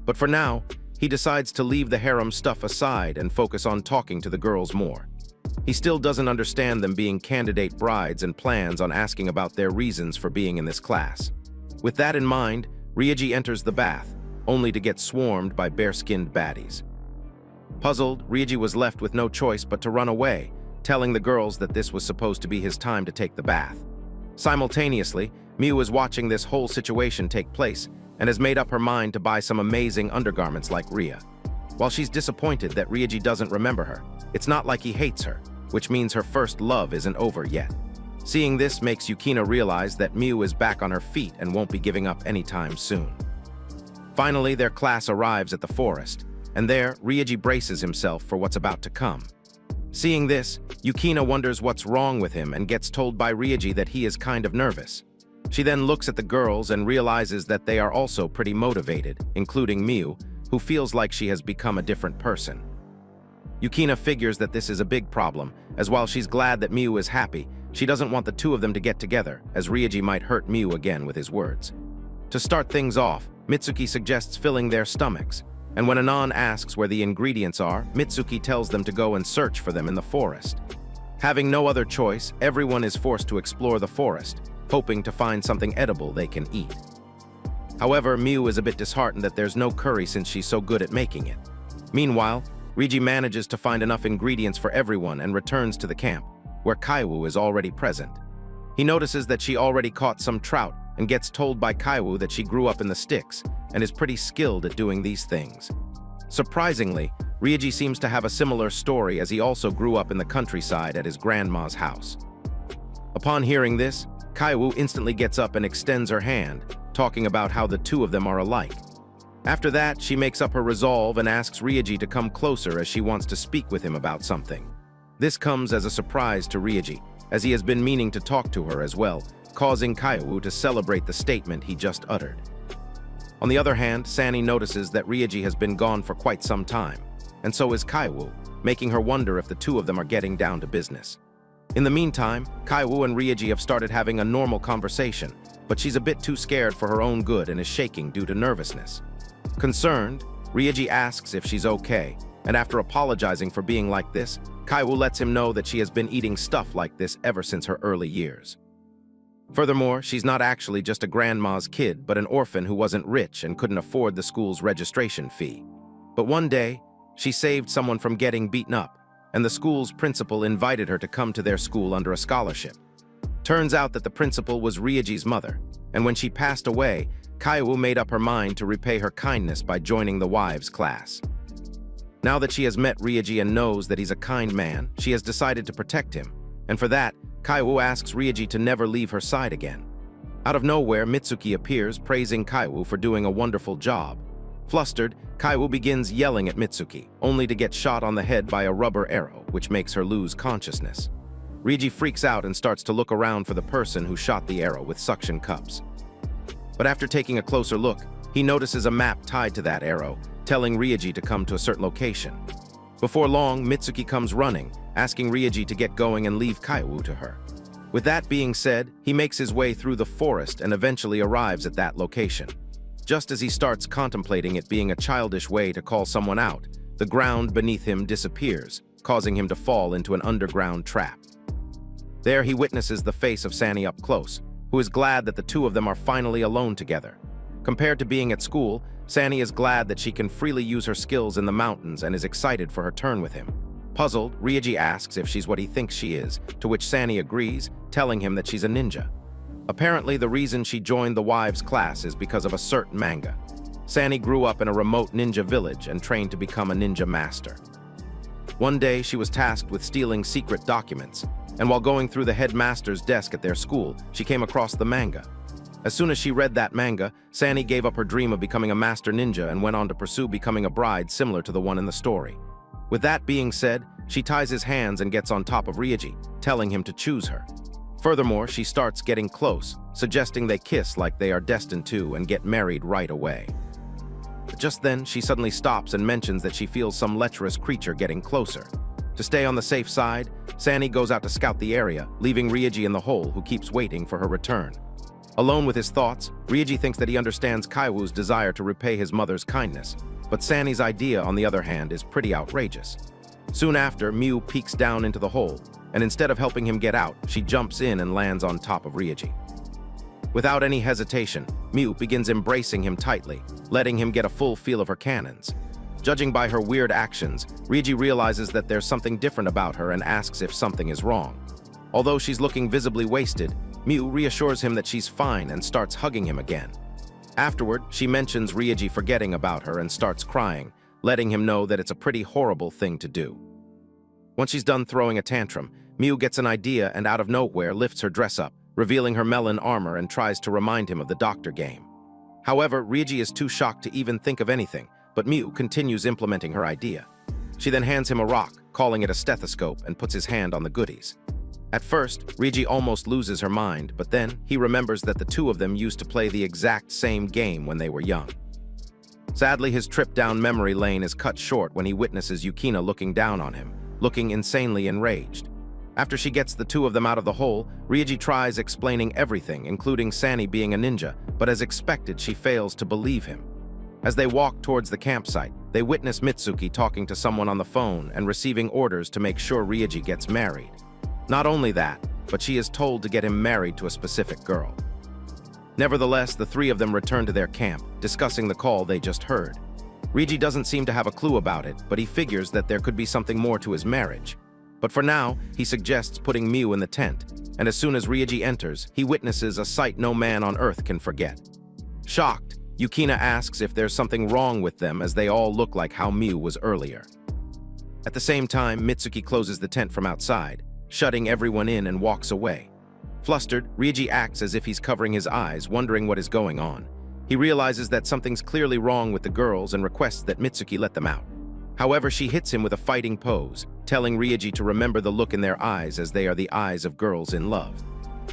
But for now, he decides to leave the harem stuff aside and focus on talking to the girls more. He still doesn't understand them being candidate brides and plans on asking about their reasons for being in this class. With that in mind, Ryoji enters the bath, only to get swarmed by bare-skinned baddies. Puzzled, Ryoji was left with no choice but to run away, telling the girls that this was supposed to be his time to take the bath. Simultaneously, Miu is watching this whole situation take place and has made up her mind to buy some amazing undergarments like Ria. While she's disappointed that Ryoji doesn't remember her, it's not like he hates her, which means her first love isn't over yet. Seeing this makes Yukina realize that Miu is back on her feet and won't be giving up anytime soon. Finally, their class arrives at the forest, and there, Ryoji braces himself for what's about to come. Seeing this, Yukina wonders what's wrong with him and gets told by Ryoji that he is kind of nervous. She then looks at the girls and realizes that they are also pretty motivated, including Miu, who feels like she has become a different person. Yukina figures that this is a big problem, as while she's glad that Miu is happy, she doesn't want the two of them to get together, as Ryoji might hurt Miu again with his words. To start things off, Mitsuki suggests filling their stomachs, and when Anan asks where the ingredients are, Mitsuki tells them to go and search for them in the forest. Having no other choice, everyone is forced to explore the forest, hoping to find something edible they can eat. However, Miu is a bit disheartened that there's no curry since she's so good at making it. Meanwhile, Ryoji manages to find enough ingredients for everyone and returns to the camp, where Kaiwoo is already present. He notices that she already caught some trout and gets told by Kaiwoo that she grew up in the sticks and is pretty skilled at doing these things. Surprisingly, Ryoji seems to have a similar story as he also grew up in the countryside at his grandma's house. Upon hearing this, Kaiwoo instantly gets up and extends her hand, talking about how the two of them are alike. After that, she makes up her resolve and asks Ryoji to come closer as she wants to speak with him about something. This comes as a surprise to Ryoji, as he has been meaning to talk to her as well, causing Kaiwoo to celebrate the statement he just uttered. On the other hand, Sani notices that Ryoji has been gone for quite some time, and so is Kaiwoo, making her wonder if the two of them are getting down to business. In the meantime, Kaiwoo and Ryoji have started having a normal conversation, but she's a bit too scared for her own good and is shaking due to nervousness. Concerned, Ryoji asks if she's okay, and after apologizing for being like this, Kaiwoo lets him know that she has been eating stuff like this ever since her early years. Furthermore, she's not actually just a grandma's kid, but an orphan who wasn't rich and couldn't afford the school's registration fee. But one day, she saved someone from getting beaten up, and the school's principal invited her to come to their school under a scholarship. Turns out that the principal was Ryoji's mother, and when she passed away, Kaiwoo made up her mind to repay her kindness by joining the wives' class. Now that she has met Ryoji and knows that he's a kind man, she has decided to protect him, and for that, Kaiwoo asks Ryoji to never leave her side again. Out of nowhere, Mitsuki appears, praising Kaiwoo for doing a wonderful job. Flustered, Kaiwoo begins yelling at Mitsuki, only to get shot on the head by a rubber arrow, which makes her lose consciousness. Ryoji freaks out and starts to look around for the person who shot the arrow with suction cups. But after taking a closer look, he notices a map tied to that arrow, telling Ryoji to come to a certain location. Before long, Mitsuki comes running, asking Ryoji to get going and leave Kaiwoo to her. With that being said, he makes his way through the forest and eventually arrives at that location. Just as he starts contemplating it being a childish way to call someone out, the ground beneath him disappears, causing him to fall into an underground trap. There he witnesses the face of Sani up close, who is glad that the two of them are finally alone together. Compared to being at school, Sani is glad that she can freely use her skills in the mountains and is excited for her turn with him. Puzzled, Ryoji asks if she's what he thinks she is, to which Sani agrees, telling him that she's a ninja. Apparently, the reason she joined the wives' class is because of a certain manga. Sani grew up in a remote ninja village and trained to become a ninja master. One day, she was tasked with stealing secret documents, and while going through the headmaster's desk at their school, she came across the manga. As soon as she read that manga, Sani gave up her dream of becoming a master ninja and went on to pursue becoming a bride similar to the one in the story. With that being said, she ties his hands and gets on top of Ryuji, telling him to choose her. Furthermore, she starts getting close, suggesting they kiss like they are destined to and get married right away. But just then, she suddenly stops and mentions that she feels some lecherous creature getting closer. To stay on the safe side, Sani goes out to scout the area, leaving Ryuji in the hole, who keeps waiting for her return. Alone with his thoughts, Ryuji thinks that he understands Kaiwoo's desire to repay his mother's kindness, but Sani's idea, on the other hand, is pretty outrageous. Soon after, Miu peeks down into the hole, and instead of helping him get out, she jumps in and lands on top of Ryuji. Without any hesitation, Miu begins embracing him tightly, letting him get a full feel of her cannons. Judging by her weird actions, Ryuji realizes that there's something different about her and asks if something is wrong. Although she's looking visibly wasted, Miu reassures him that she's fine and starts hugging him again. Afterward, she mentions Ryuji forgetting about her and starts crying, letting him know that it's a pretty horrible thing to do. Once she's done throwing a tantrum, Miu gets an idea and out of nowhere lifts her dress up, revealing her melon armor, and tries to remind him of the doctor game. However, Ryuji is too shocked to even think of anything, but Miu continues implementing her idea. She then hands him a rock, calling it a stethoscope, and puts his hand on the goodies. At first, Ryuji almost loses her mind, but then he remembers that the two of them used to play the exact same game when they were young. Sadly, his trip down memory lane is cut short when he witnesses Yukina looking down on him, looking insanely enraged. After she gets the two of them out of the hole, Ryuji tries explaining everything, including Sani being a ninja, but as expected, she fails to believe him. As they walk towards the campsite, they witness Mitsuki talking to someone on the phone and receiving orders to make sure Ryuji gets married. Not only that, but she is told to get him married to a specific girl. Nevertheless, the three of them return to their camp, discussing the call they just heard. Ryuji doesn't seem to have a clue about it, but he figures that there could be something more to his marriage. But for now, he suggests putting Miu in the tent, and as soon as Ryuji enters, he witnesses a sight no man on earth can forget. Shocked, Yukina asks if there's something wrong with them, as they all look like how Miu was earlier. At the same time, Mitsuki closes the tent from outside, shutting everyone in, and walks away. Flustered, Ryuji acts as if he's covering his eyes, wondering what is going on. He realizes that something's clearly wrong with the girls and requests that Mitsuki let them out. However, she hits him with a fighting pose, telling Ryuji to remember the look in their eyes, as they are the eyes of girls in love.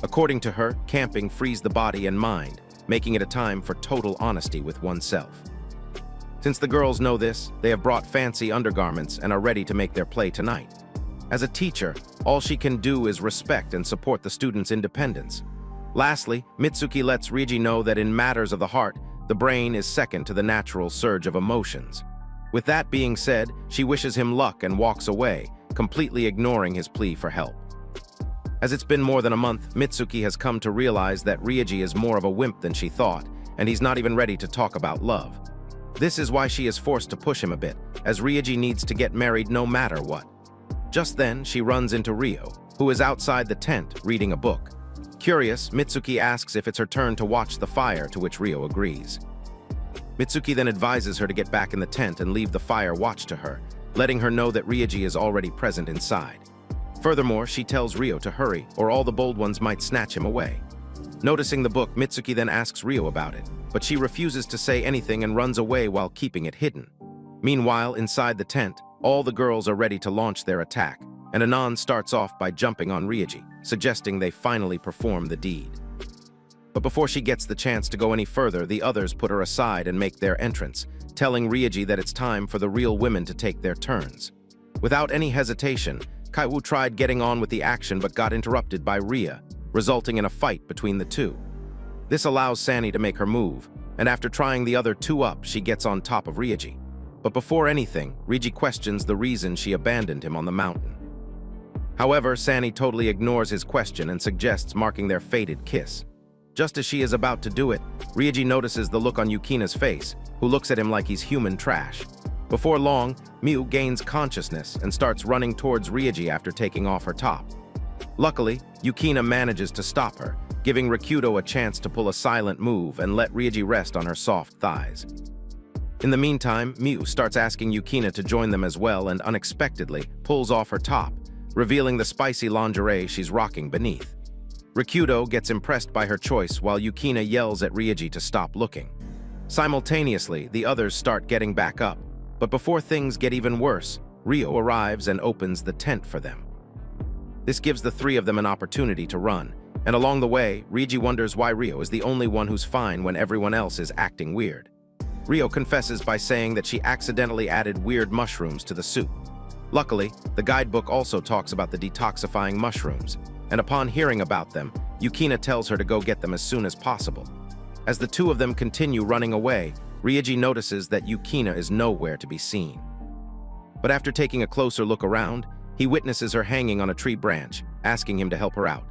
According to her, camping frees the body and mind, making it a time for total honesty with oneself. Since the girls know this, they have brought fancy undergarments and are ready to make their play tonight. As a teacher, all she can do is respect and support the students' independence. Lastly, Mitsuki lets Ryuji know that in matters of the heart, the brain is second to the natural surge of emotions. With that being said, she wishes him luck and walks away, completely ignoring his plea for help. As it's been more than a month, Mitsuki has come to realize that Ryuji is more of a wimp than she thought, and he's not even ready to talk about love. This is why she is forced to push him a bit, as Ryuji needs to get married no matter what. Just then, she runs into Ryo, who is outside the tent reading a book. Curious, Mitsuki asks if it's her turn to watch the fire, to which Ryo agrees. Mitsuki then advises her to get back in the tent and leave the fire watch to her, letting her know that Ryuji is already present inside. Furthermore, she tells Ryo to hurry, or all the bold ones might snatch him away. Noticing the book, Mitsuki then asks Ryo about it, but she refuses to say anything and runs away while keeping it hidden. Meanwhile, inside the tent, all the girls are ready to launch their attack, and Anon starts off by jumping on Ryuji, suggesting they finally perform the deed. But before she gets the chance to go any further, the others put her aside and make their entrance, telling Ryuji that it's time for the real women to take their turns. Without any hesitation, Kaiwoo tried getting on with the action but got interrupted by Rhea, resulting in a fight between the two. This allows Sani to make her move, and after trying the other two up, she gets on top of Ryuji. But before anything, Ryuji questions the reason she abandoned him on the mountain. However, Sani totally ignores his question and suggests marking their fated kiss. Just as she is about to do it, Ryuji notices the look on Yukina's face, who looks at him like he's human trash. Before long, Miu gains consciousness and starts running towards Ryuji after taking off her top. Luckily, Yukina manages to stop her, giving Rikudo a chance to pull a silent move and let Ryuji rest on her soft thighs. In the meantime, Miu starts asking Yukina to join them as well and unexpectedly pulls off her top, revealing the spicy lingerie she's rocking beneath. Rikudo gets impressed by her choice while Yukina yells at Ryuji to stop looking. Simultaneously, the others start getting back up, but before things get even worse, Ryo arrives and opens the tent for them. This gives the three of them an opportunity to run, and along the way, Ryuji wonders why Ryo is the only one who's fine when everyone else is acting weird. Ryo confesses by saying that she accidentally added weird mushrooms to the soup. Luckily, the guidebook also talks about the detoxifying mushrooms, and upon hearing about them, Yukina tells her to go get them as soon as possible. As the two of them continue running away, Ryuji notices that Yukina is nowhere to be seen. But after taking a closer look around, he witnesses her hanging on a tree branch, asking him to help her out.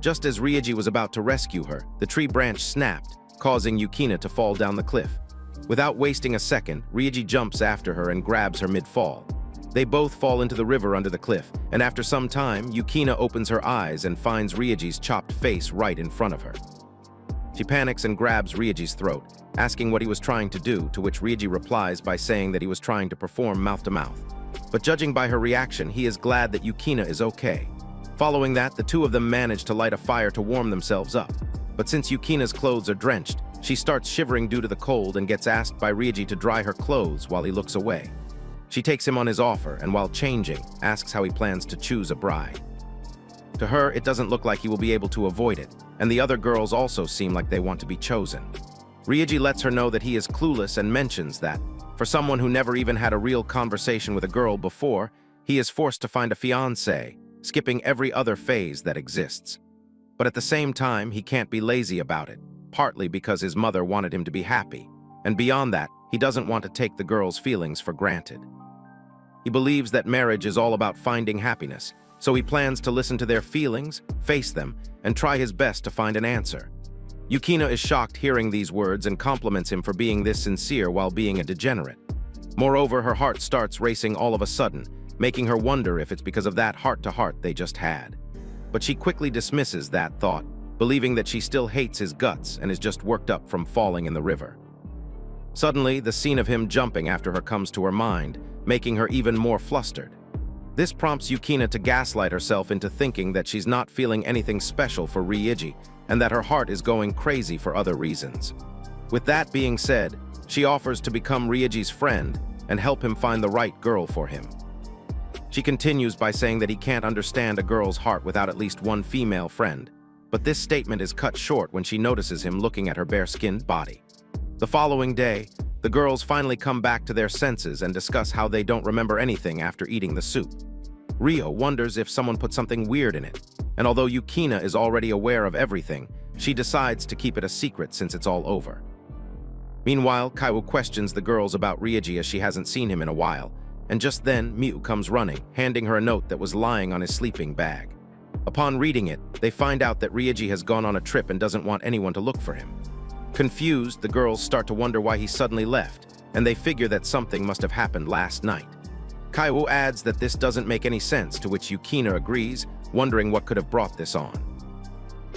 Just as Ryuji was about to rescue her, the tree branch snapped, causing Yukina to fall down the cliff. Without wasting a second, Ryuji jumps after her and grabs her mid-fall. They both fall into the river under the cliff, and after some time, Yukina opens her eyes and finds Ryuji's chopped face right in front of her. She panics and grabs Ryuji's throat, asking what he was trying to do, to which Ryuji replies by saying that he was trying to perform mouth-to-mouth. But judging by her reaction, he is glad that Yukina is okay. Following that, the two of them manage to light a fire to warm themselves up. But since Yukina's clothes are drenched, she starts shivering due to the cold and gets asked by Ryuji to dry her clothes while he looks away. She takes him on his offer and while changing, asks how he plans to choose a bride. To her, it doesn't look like he will be able to avoid it, and the other girls also seem like they want to be chosen. Ryuji lets her know that he is clueless and mentions that, for someone who never even had a real conversation with a girl before, he is forced to find a fiance, skipping every other phase that exists. But at the same time, he can't be lazy about it, partly because his mother wanted him to be happy, and beyond that, he doesn't want to take the girl's feelings for granted. He believes that marriage is all about finding happiness, so he plans to listen to their feelings, face them, and try his best to find an answer. Yukina is shocked hearing these words and compliments him for being this sincere while being a degenerate. Moreover, her heart starts racing all of a sudden, making her wonder if it's because of that heart-to-heart they just had. But she quickly dismisses that thought, believing that she still hates his guts and is just worked up from falling in the river. Suddenly, the scene of him jumping after her comes to her mind, making her even more flustered. This prompts Yukina to gaslight herself into thinking that she's not feeling anything special for Ryuji and that her heart is going crazy for other reasons. With that being said, she offers to become Ryuji's friend and help him find the right girl for him. She continues by saying that he can't understand a girl's heart without at least one female friend, but this statement is cut short when she notices him looking at her bare-skinned body. The following day, the girls finally come back to their senses and discuss how they don't remember anything after eating the soup. Ryo wonders if someone put something weird in it, and although Yukina is already aware of everything, she decides to keep it a secret since it's all over. Meanwhile, Kaiwu questions the girls about Ryuji as she hasn't seen him in a while, and just then Miu comes running, handing her a note that was lying on his sleeping bag. Upon reading it, they find out that Ryuji has gone on a trip and doesn't want anyone to look for him. Confused, the girls start to wonder why he suddenly left, and they figure that something must have happened last night. Kaiwu adds that this doesn't make any sense, to which Yukina agrees, wondering what could have brought this on.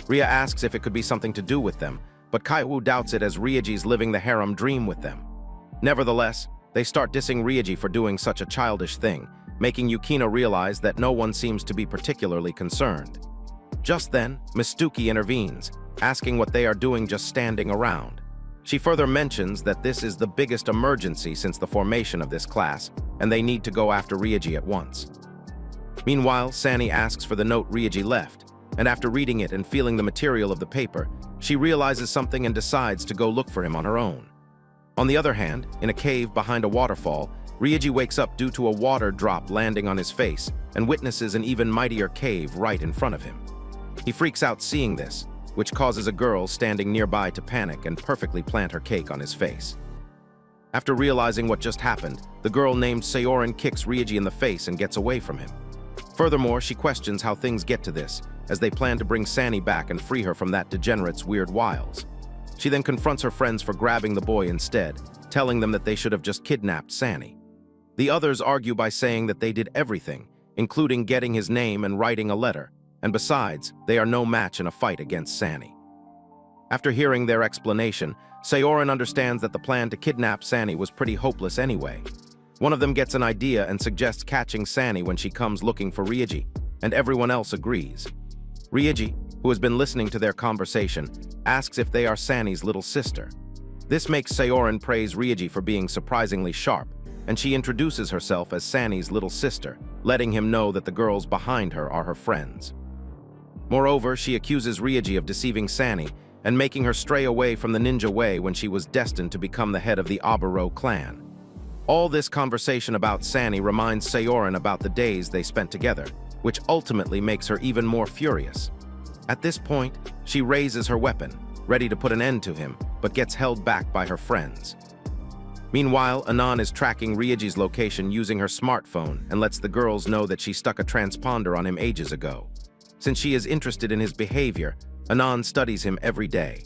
Ria asks if it could be something to do with them, but Kaiwu doubts it as Ryuji's living the harem dream with them. Nevertheless, they start dissing Ryuji for doing such a childish thing, making Yukina realize that no one seems to be particularly concerned. Just then, Mistuki intervenes, asking what they are doing just standing around. She further mentions that this is the biggest emergency since the formation of this class, and they need to go after Ryuji at once. Meanwhile, Sani asks for the note Ryuji left, and after reading it and feeling the material of the paper, she realizes something and decides to go look for him on her own. On the other hand, in a cave behind a waterfall, Ryuji wakes up due to a water drop landing on his face and witnesses an even mightier cave right in front of him. He freaks out seeing this, which causes a girl standing nearby to panic and perfectly plant her cake on his face. After realizing what just happened, the girl named Sayorin kicks Ryuji in the face and gets away from him. Furthermore, she questions how things get to this, as they plan to bring Sani back and free her from that degenerate's weird wiles. She then confronts her friends for grabbing the boy instead, telling them that they should have just kidnapped Sani. The others argue by saying that they did everything, including getting his name and writing a letter, and besides, they are no match in a fight against Sani. After hearing their explanation, Sayorin understands that the plan to kidnap Sani was pretty hopeless anyway. One of them gets an idea and suggests catching Sani when she comes looking for Ryuji, and everyone else agrees. Ryuji, who has been listening to their conversation, asks if they are Sani's little sister. This makes Saorin praise Ryuji for being surprisingly sharp, and she introduces herself as Sani's little sister, letting him know that the girls behind her are her friends. Moreover, she accuses Ryuji of deceiving Sani and making her stray away from the ninja way when she was destined to become the head of the Aburo clan. All this conversation about Sani reminds Saorin about the days they spent together, which ultimately makes her even more furious. At this point, she raises her weapon, ready to put an end to him, but gets held back by her friends. Meanwhile, Anan is tracking Ryuji's location using her smartphone and lets the girls know that she stuck a transponder on him ages ago. Since she is interested in his behavior, Anan studies him every day.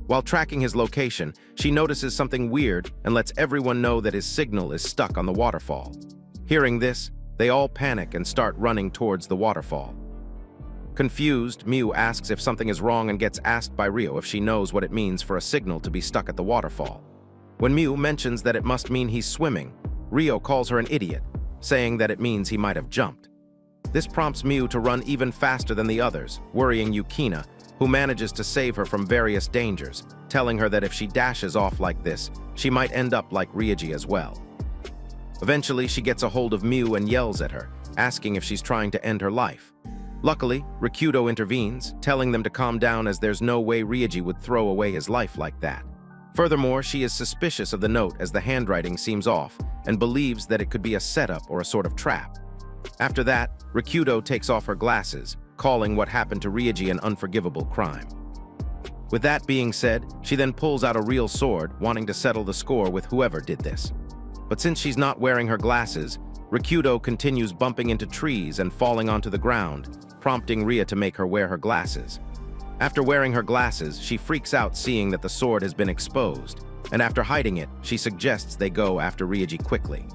While tracking his location, she notices something weird and lets everyone know that his signal is stuck on the waterfall. Hearing this, they all panic and start running towards the waterfall. Confused, Mew asks if something is wrong and gets asked by Rio if she knows what it means for a signal to be stuck at the waterfall. When Mew mentions that it must mean he's swimming, Rio calls her an idiot, saying that it means he might have jumped. This prompts Mew to run even faster than the others, worrying Yukina, who manages to save her from various dangers, telling her that if she dashes off like this, she might end up like Ryuji as well. Eventually, she gets a hold of Mew and yells at her, asking if she's trying to end her life. Luckily, Rikudo intervenes, telling them to calm down as there's no way Ryuji would throw away his life like that. Furthermore, she is suspicious of the note as the handwriting seems off and believes that it could be a setup or a sort of trap. After that, Rikudo takes off her glasses, calling what happened to Ryuji an unforgivable crime. With that being said, she then pulls out a real sword, wanting to settle the score with whoever did this. But since she's not wearing her glasses, Rikudo continues bumping into trees and falling onto the ground, prompting Ria to make her wear her glasses. After wearing her glasses, she freaks out seeing that the sword has been exposed, and after hiding it, she suggests they go after Ryuji quickly.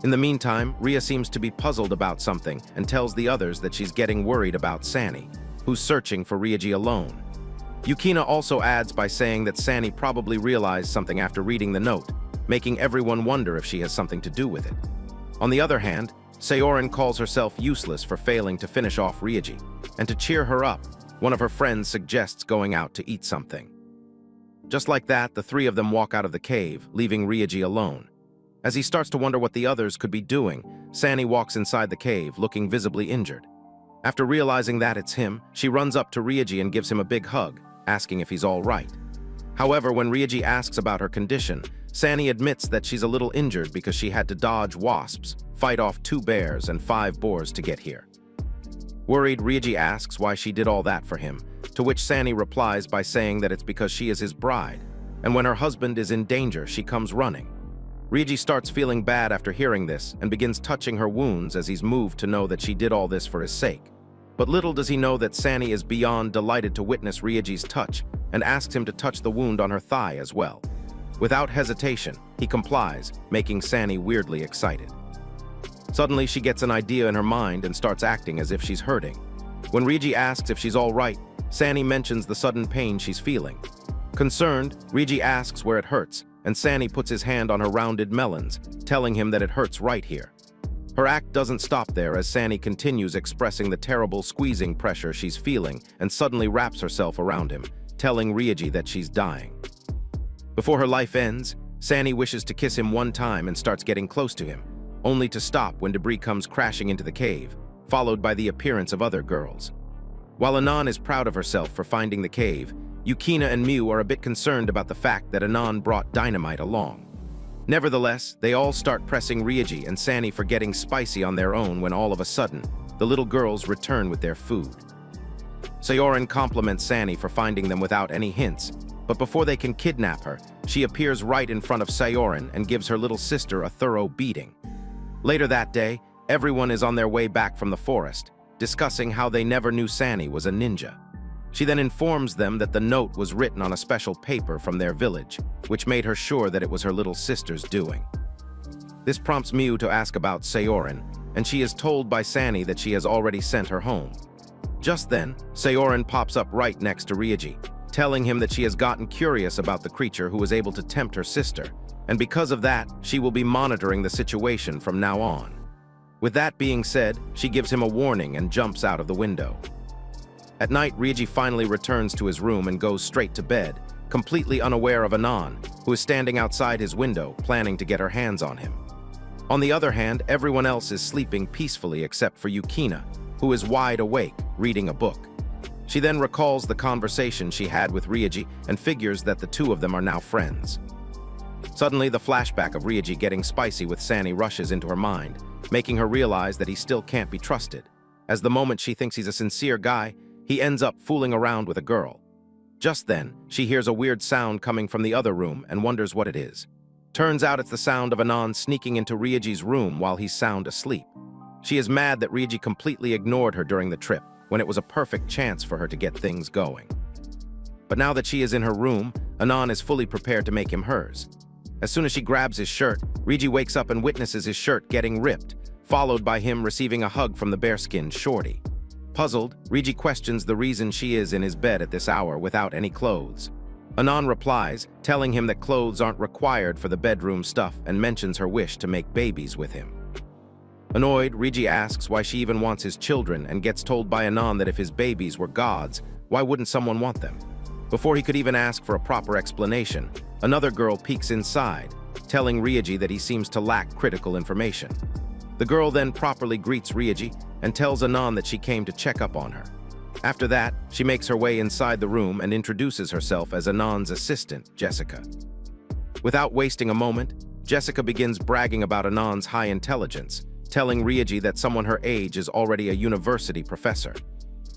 In the meantime, Ria seems to be puzzled about something and tells the others that she's getting worried about Sani, who's searching for Ryuji alone. Yukina also adds by saying that Sani probably realized something after reading the note, making everyone wonder if she has something to do with it. On the other hand, Saorin calls herself useless for failing to finish off Ryuji, and to cheer her up, one of her friends suggests going out to eat something. Just like that, the three of them walk out of the cave, leaving Ryuji alone. As he starts to wonder what the others could be doing, Sani walks inside the cave, looking visibly injured. After realizing that it's him, she runs up to Ryuji and gives him a big hug, asking if he's all right. However, when Ryuji asks about her condition, Sani admits that she's a little injured because she had to dodge wasps, fight off 2 bears and 5 boars to get here. Worried, Ryuji asks why she did all that for him, to which Sani replies by saying that it's because she is his bride, and when her husband is in danger, she comes running. Ryuji starts feeling bad after hearing this and begins touching her wounds as he's moved to know that she did all this for his sake. But little does he know that Sani is beyond delighted to witness Ryuji's touch and asks him to touch the wound on her thigh as well. Without hesitation, he complies, making Sani weirdly excited. Suddenly, she gets an idea in her mind and starts acting as if she's hurting. When Ryuji asks if she's all right, Sani mentions the sudden pain she's feeling. Concerned, Ryuji asks where it hurts, and Sani puts his hand on her rounded melons, telling him that it hurts right here. Her act doesn't stop there as Sani continues expressing the terrible squeezing pressure she's feeling and suddenly wraps herself around him, telling Ryuji that she's dying. Before her life ends, Sani wishes to kiss him one time and starts getting close to him, only to stop when debris comes crashing into the cave, followed by the appearance of other girls. While Anan is proud of herself for finding the cave, Yukina and Mew are a bit concerned about the fact that Anan brought dynamite along. Nevertheless, they all start pressing Ryuji and Sani for getting spicy on their own when all of a sudden, the little girls return with their food. Saorin compliments Sani for finding them without any hints, but before they can kidnap her, she appears right in front of Saorin and gives her little sister a thorough beating. Later that day, everyone is on their way back from the forest, discussing how they never knew Sani was a ninja. She then informs them that the note was written on a special paper from their village, which made her sure that it was her little sister's doing. This prompts Mew to ask about Saorin, and she is told by Sani that she has already sent her home. Just then, Saorin pops up right next to Ryuji, telling him that she has gotten curious about the creature who was able to tempt her sister, and because of that, she will be monitoring the situation from now on. With that being said, she gives him a warning and jumps out of the window. At night, Ryuji finally returns to his room and goes straight to bed, completely unaware of Anon, who is standing outside his window, planning to get her hands on him. On the other hand, everyone else is sleeping peacefully except for Yukina, who is wide awake, reading a book. She then recalls the conversation she had with Ryuji and figures that the two of them are now friends. Suddenly, the flashback of Ryuji getting spicy with Sani rushes into her mind, making her realize that he still can't be trusted. As the moment she thinks he's a sincere guy, he ends up fooling around with a girl. Just then, she hears a weird sound coming from the other room and wonders what it is. Turns out it's the sound of Anon sneaking into Ryuji's room while he's sound asleep. She is mad that Ryuji completely ignored her during the trip, when it was a perfect chance for her to get things going. But now that she is in her room, Anon is fully prepared to make him hers. As soon as she grabs his shirt, Ryuji wakes up and witnesses his shirt getting ripped, followed by him receiving a hug from the bear-skinned shorty. Puzzled, Ryuji questions the reason she is in his bed at this hour without any clothes. Anon replies, telling him that clothes aren't required for the bedroom stuff and mentions her wish to make babies with him. Annoyed, Ryuji asks why she even wants his children and gets told by Anon that if his babies were gods, why wouldn't someone want them? Before he could even ask for a proper explanation, another girl peeks inside, telling Ryuji that he seems to lack critical information. The girl then properly greets Ryuji and tells Anon that she came to check up on her. After that, she makes her way inside the room and introduces herself as Anon's assistant, Jessica. Without wasting a moment, Jessica begins bragging about Anon's high intelligence, telling Ryuji that someone her age is already a university professor.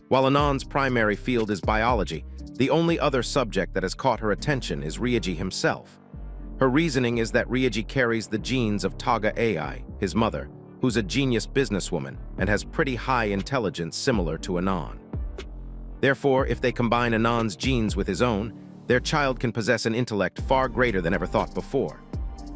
While Anon's primary field is biology, the only other subject that has caught her attention is Ryuji himself. Her reasoning is that Ryuji carries the genes of Taga Ai, his mother, who's a genius businesswoman and has pretty high intelligence similar to Anon. Therefore, if they combine Anon's genes with his own, their child can possess an intellect far greater than ever thought before.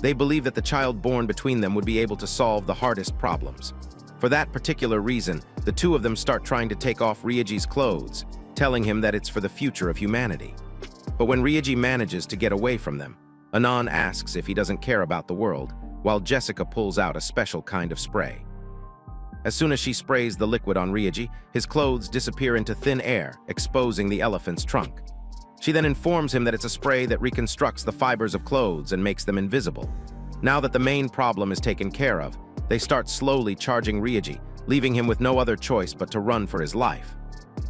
They believe that the child born between them would be able to solve the hardest problems. For that particular reason, the two of them start trying to take off Ryuji's clothes, telling him that it's for the future of humanity. But when Ryuji manages to get away from them, Anon asks if he doesn't care about the world, while Jessica pulls out a special kind of spray. As soon as she sprays the liquid on Ryuji, his clothes disappear into thin air, exposing the elephant's trunk. She then informs him that it's a spray that reconstructs the fibers of clothes and makes them invisible. Now that the main problem is taken care of, they start slowly charging Ryuji, leaving him with no other choice but to run for his life.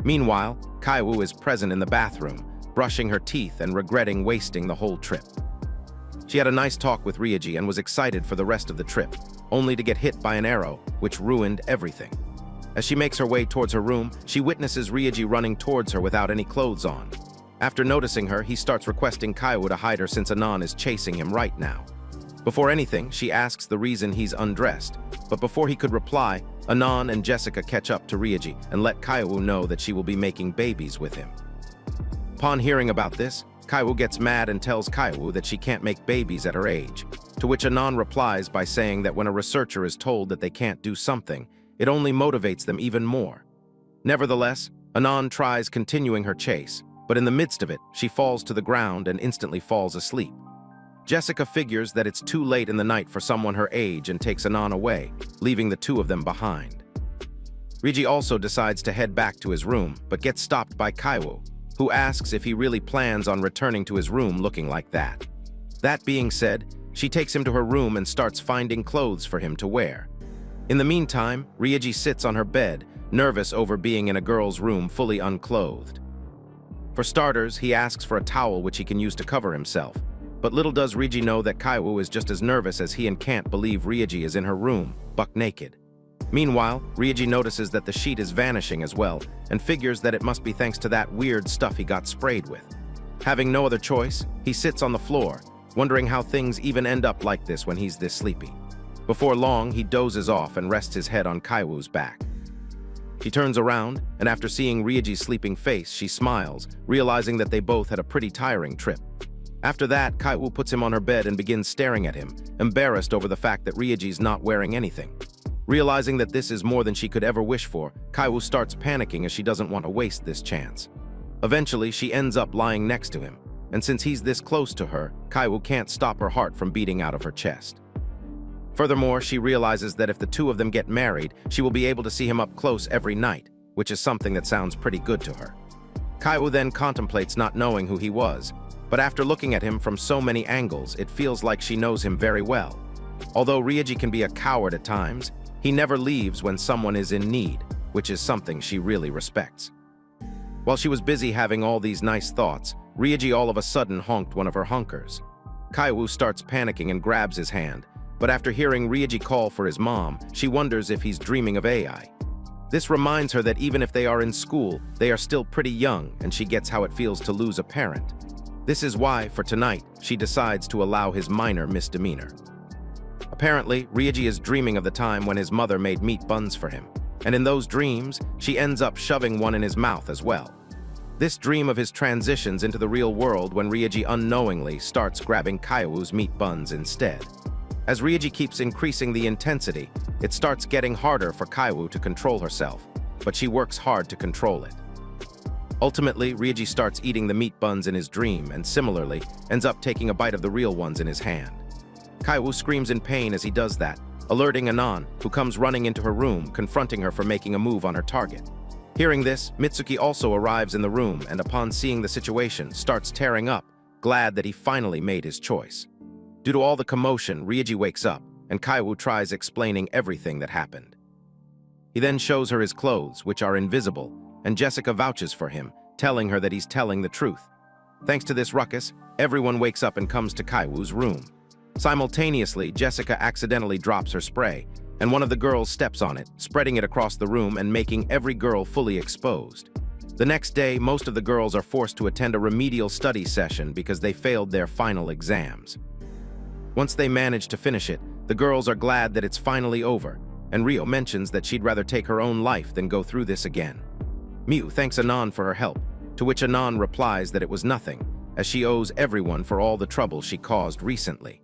Meanwhile, Kaiwoo is present in the bathroom, brushing her teeth and regretting wasting the whole trip. She had a nice talk with Ryuji and was excited for the rest of the trip, only to get hit by an arrow, which ruined everything. As she makes her way towards her room, she witnesses Ryuji running towards her without any clothes on. After noticing her, he starts requesting Kaiwoo to hide her since Anon is chasing him right now. Before anything, she asks the reason he's undressed, but before he could reply, Anon and Jessica catch up to Ryuji and let Kaiwoo know that she will be making babies with him. Upon hearing about this, Kaiwoo gets mad and tells Kaiwoo that she can't make babies at her age, to which Anon replies by saying that when a researcher is told that they can't do something, it only motivates them even more. Nevertheless, Anon tries continuing her chase, but in the midst of it, she falls to the ground and instantly falls asleep. Jessica figures that it's too late in the night for someone her age and takes Anon away, leaving the two of them behind. Ryuji also decides to head back to his room, but gets stopped by Kaiwoo, who asks if he really plans on returning to his room looking like that. That being said, she takes him to her room and starts finding clothes for him to wear. In the meantime, Ryuji sits on her bed, nervous over being in a girl's room fully unclothed. For starters, he asks for a towel which he can use to cover himself, but little does Ryuji know that Kaiwoo is just as nervous as he and can't believe Ryuji is in her room, buck naked. Meanwhile, Ryuji notices that the sheet is vanishing as well, and figures that it must be thanks to that weird stuff he got sprayed with. Having no other choice, he sits on the floor, wondering how things even end up like this when he's this sleepy. Before long, he dozes off and rests his head on Kaiwoo's back. She turns around, and after seeing Ryuji's sleeping face, she smiles, realizing that they both had a pretty tiring trip. After that, Kaiwoo puts him on her bed and begins staring at him, embarrassed over the fact that Ryuji's not wearing anything. Realizing that this is more than she could ever wish for, Kaiwoo starts panicking as she doesn't want to waste this chance. Eventually, she ends up lying next to him, and since he's this close to her, Kaiwoo can't stop her heart from beating out of her chest. Furthermore, she realizes that if the two of them get married, she will be able to see him up close every night, which is something that sounds pretty good to her. Kaiwu then contemplates not knowing who he was, but after looking at him from so many angles, it feels like she knows him very well. Although Ryoji can be a coward at times, he never leaves when someone is in need, which is something she really respects. While she was busy having all these nice thoughts, Ryoji all of a sudden honked one of her honkers. Kaiwu starts panicking and grabs his hand, but after hearing Ryoji call for his mom, she wonders if he's dreaming of AI. This reminds her that even if they are in school, they are still pretty young, and she gets how it feels to lose a parent. This is why, for tonight, she decides to allow his minor misdemeanor. Apparently, Ryoji is dreaming of the time when his mother made meat buns for him, and in those dreams, she ends up shoving one in his mouth as well. This dream of his transitions into the real world when Ryoji unknowingly starts grabbing Kaiwu's meat buns instead. As Ryoji keeps increasing the intensity, it starts getting harder for Kaiwu to control herself, but she works hard to control it. Ultimately, Ryoji starts eating the meat buns in his dream and similarly ends up taking a bite of the real ones in his hand. Kaiwu screams in pain as he does that, alerting Anan, who comes running into her room, confronting her for making a move on her target. Hearing this, Mitsuki also arrives in the room and upon seeing the situation, starts tearing up, glad that he finally made his choice. Due to all the commotion, Ryoji wakes up, and Kaiwu tries explaining everything that happened. He then shows her his clothes, which are invisible, and Jessica vouches for him, telling her that he's telling the truth. Thanks to this ruckus, everyone wakes up and comes to Kaiwu's room. Simultaneously, Jessica accidentally drops her spray, and one of the girls steps on it, spreading it across the room and making every girl fully exposed. The next day, most of the girls are forced to attend a remedial study session because they failed their final exams. Once they manage to finish it, the girls are glad that it's finally over, and Ryo mentions that she'd rather take her own life than go through this again. Miu thanks Anan for her help, to which Anan replies that it was nothing, as she owes everyone for all the trouble she caused recently.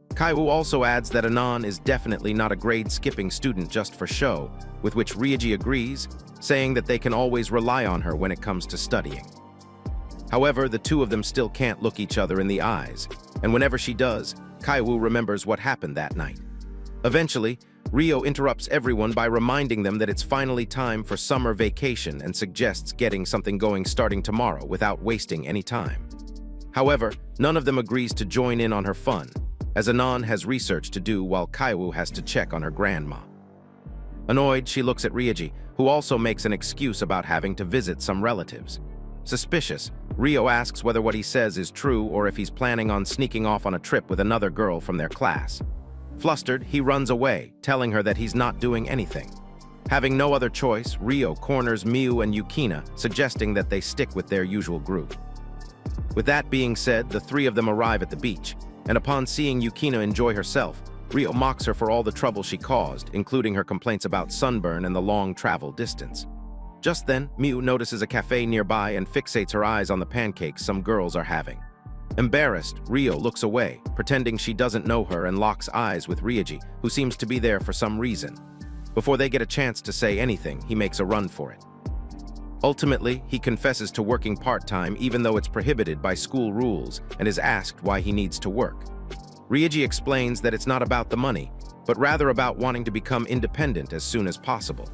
Kaiwu also adds that Anan is definitely not a grade-skipping student just for show, with which Ryoji agrees, saying that they can always rely on her when it comes to studying. However, the two of them still can't look each other in the eyes, and whenever she does, Kaiwu remembers what happened that night. Eventually, Ryo interrupts everyone by reminding them that it's finally time for summer vacation and suggests getting something going starting tomorrow without wasting any time. However, none of them agrees to join in on her fun, as Anan has research to do while Kaiwu has to check on her grandma. Annoyed, she looks at Ryoji, who also makes an excuse about having to visit some relatives. Suspicious, Ryo asks whether what he says is true or if he's planning on sneaking off on a trip with another girl from their class. Flustered, he runs away, telling her that he's not doing anything. Having no other choice, Ryo corners Miu and Yukina, suggesting that they stick with their usual group. With that being said, the three of them arrive at the beach, and upon seeing Yukina enjoy herself, Ryo mocks her for all the trouble she caused, including her complaints about sunburn and the long travel distance. Just then, Miu notices a cafe nearby and fixates her eyes on the pancakes some girls are having. Embarrassed, Ryo looks away, pretending she doesn't know her and locks eyes with Ryoji, who seems to be there for some reason. Before they get a chance to say anything, he makes a run for it. Ultimately, he confesses to working part-time even though it's prohibited by school rules and is asked why he needs to work. Ryoji explains that it's not about the money, but rather about wanting to become independent as soon as possible.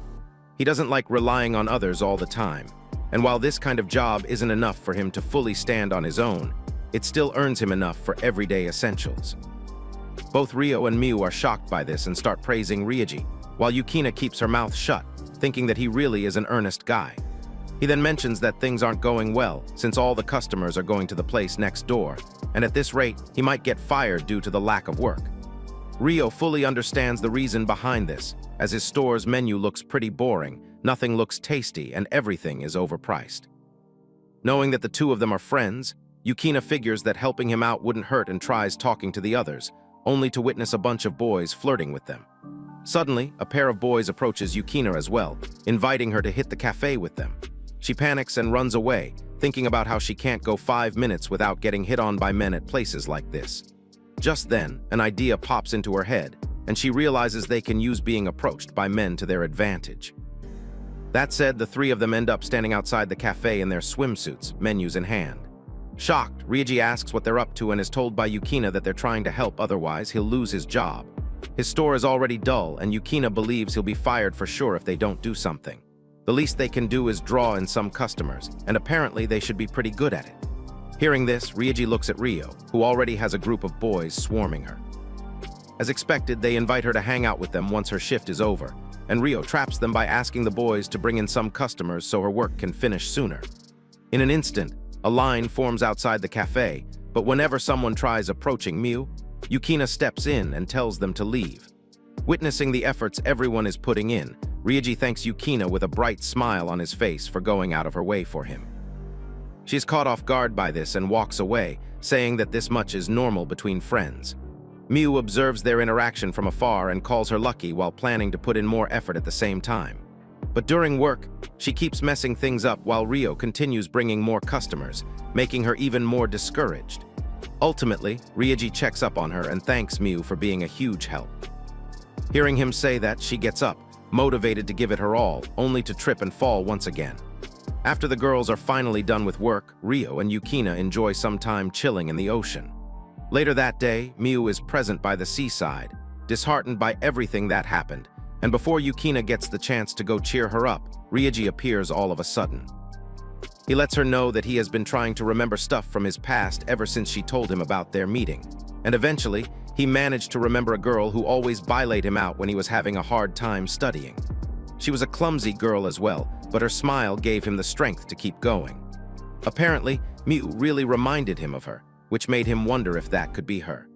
He doesn't like relying on others all the time, and while this kind of job isn't enough for him to fully stand on his own, it still earns him enough for everyday essentials. Both Ryo and Miu are shocked by this and start praising Ryoji, while Yukina keeps her mouth shut, thinking that he really is an earnest guy. He then mentions that things aren't going well since all the customers are going to the place next door, and at this rate, he might get fired due to the lack of work. Ryo fully understands the reason behind this, as his store's menu looks pretty boring, nothing looks tasty, and everything is overpriced. Knowing that the two of them are friends, Yukina figures that helping him out wouldn't hurt and tries talking to the others, only to witness a bunch of boys flirting with them. Suddenly, a pair of boys approaches Yukina as well, inviting her to hit the cafe with them. She panics and runs away, thinking about how she can't go 5 minutes without getting hit on by men at places like this. Just then, an idea pops into her head, and she realizes they can use being approached by men to their advantage. That said, the three of them end up standing outside the cafe in their swimsuits, menus in hand. Shocked, Ryoji asks what they're up to and is told by Yukina that they're trying to help, otherwise he'll lose his job. His store is already dull, and Yukina believes he'll be fired for sure if they don't do something. The least they can do is draw in some customers, and apparently they should be pretty good at it. Hearing this, Ryuji looks at Ryo, who already has a group of boys swarming her. As expected, they invite her to hang out with them once her shift is over, and Ryo traps them by asking the boys to bring in some customers so her work can finish sooner. In an instant, a line forms outside the cafe, but whenever someone tries approaching Miu, Yukina steps in and tells them to leave. Witnessing the efforts everyone is putting in, Ryuji thanks Yukina with a bright smile on his face for going out of her way for him. She's caught off guard by this and walks away, saying that this much is normal between friends. Miu observes their interaction from afar and calls her lucky while planning to put in more effort at the same time. But during work, she keeps messing things up while Ryo continues bringing more customers, making her even more discouraged. Ultimately, Ryuji checks up on her and thanks Miu for being a huge help. Hearing him say that, she gets up, motivated to give it her all, only to trip and fall once again. After the girls are finally done with work, Ryo and Yukina enjoy some time chilling in the ocean. Later that day, Miu is present by the seaside, disheartened by everything that happened, and before Yukina gets the chance to go cheer her up, Ryuji appears all of a sudden. He lets her know that he has been trying to remember stuff from his past ever since she told him about their meeting, and eventually, he managed to remember a girl who always bailated him out when he was having a hard time studying. She was a clumsy girl as well, but her smile gave him the strength to keep going. Apparently, Miu really reminded him of her, which made him wonder if that could be her.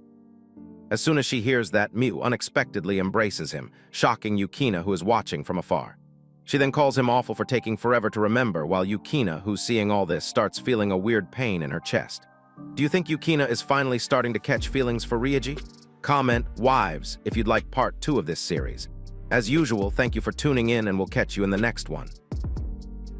As soon as she hears that, Miu unexpectedly embraces him, shocking Yukina, who is watching from afar. She then calls him awful for taking forever to remember, while Yukina, who's seeing all this, starts feeling a weird pain in her chest. Do you think Yukina is finally starting to catch feelings for Ryuji? Comment "Wives" if you'd like part 2 of this series. As usual, thank you for tuning in and we'll catch you in the next one.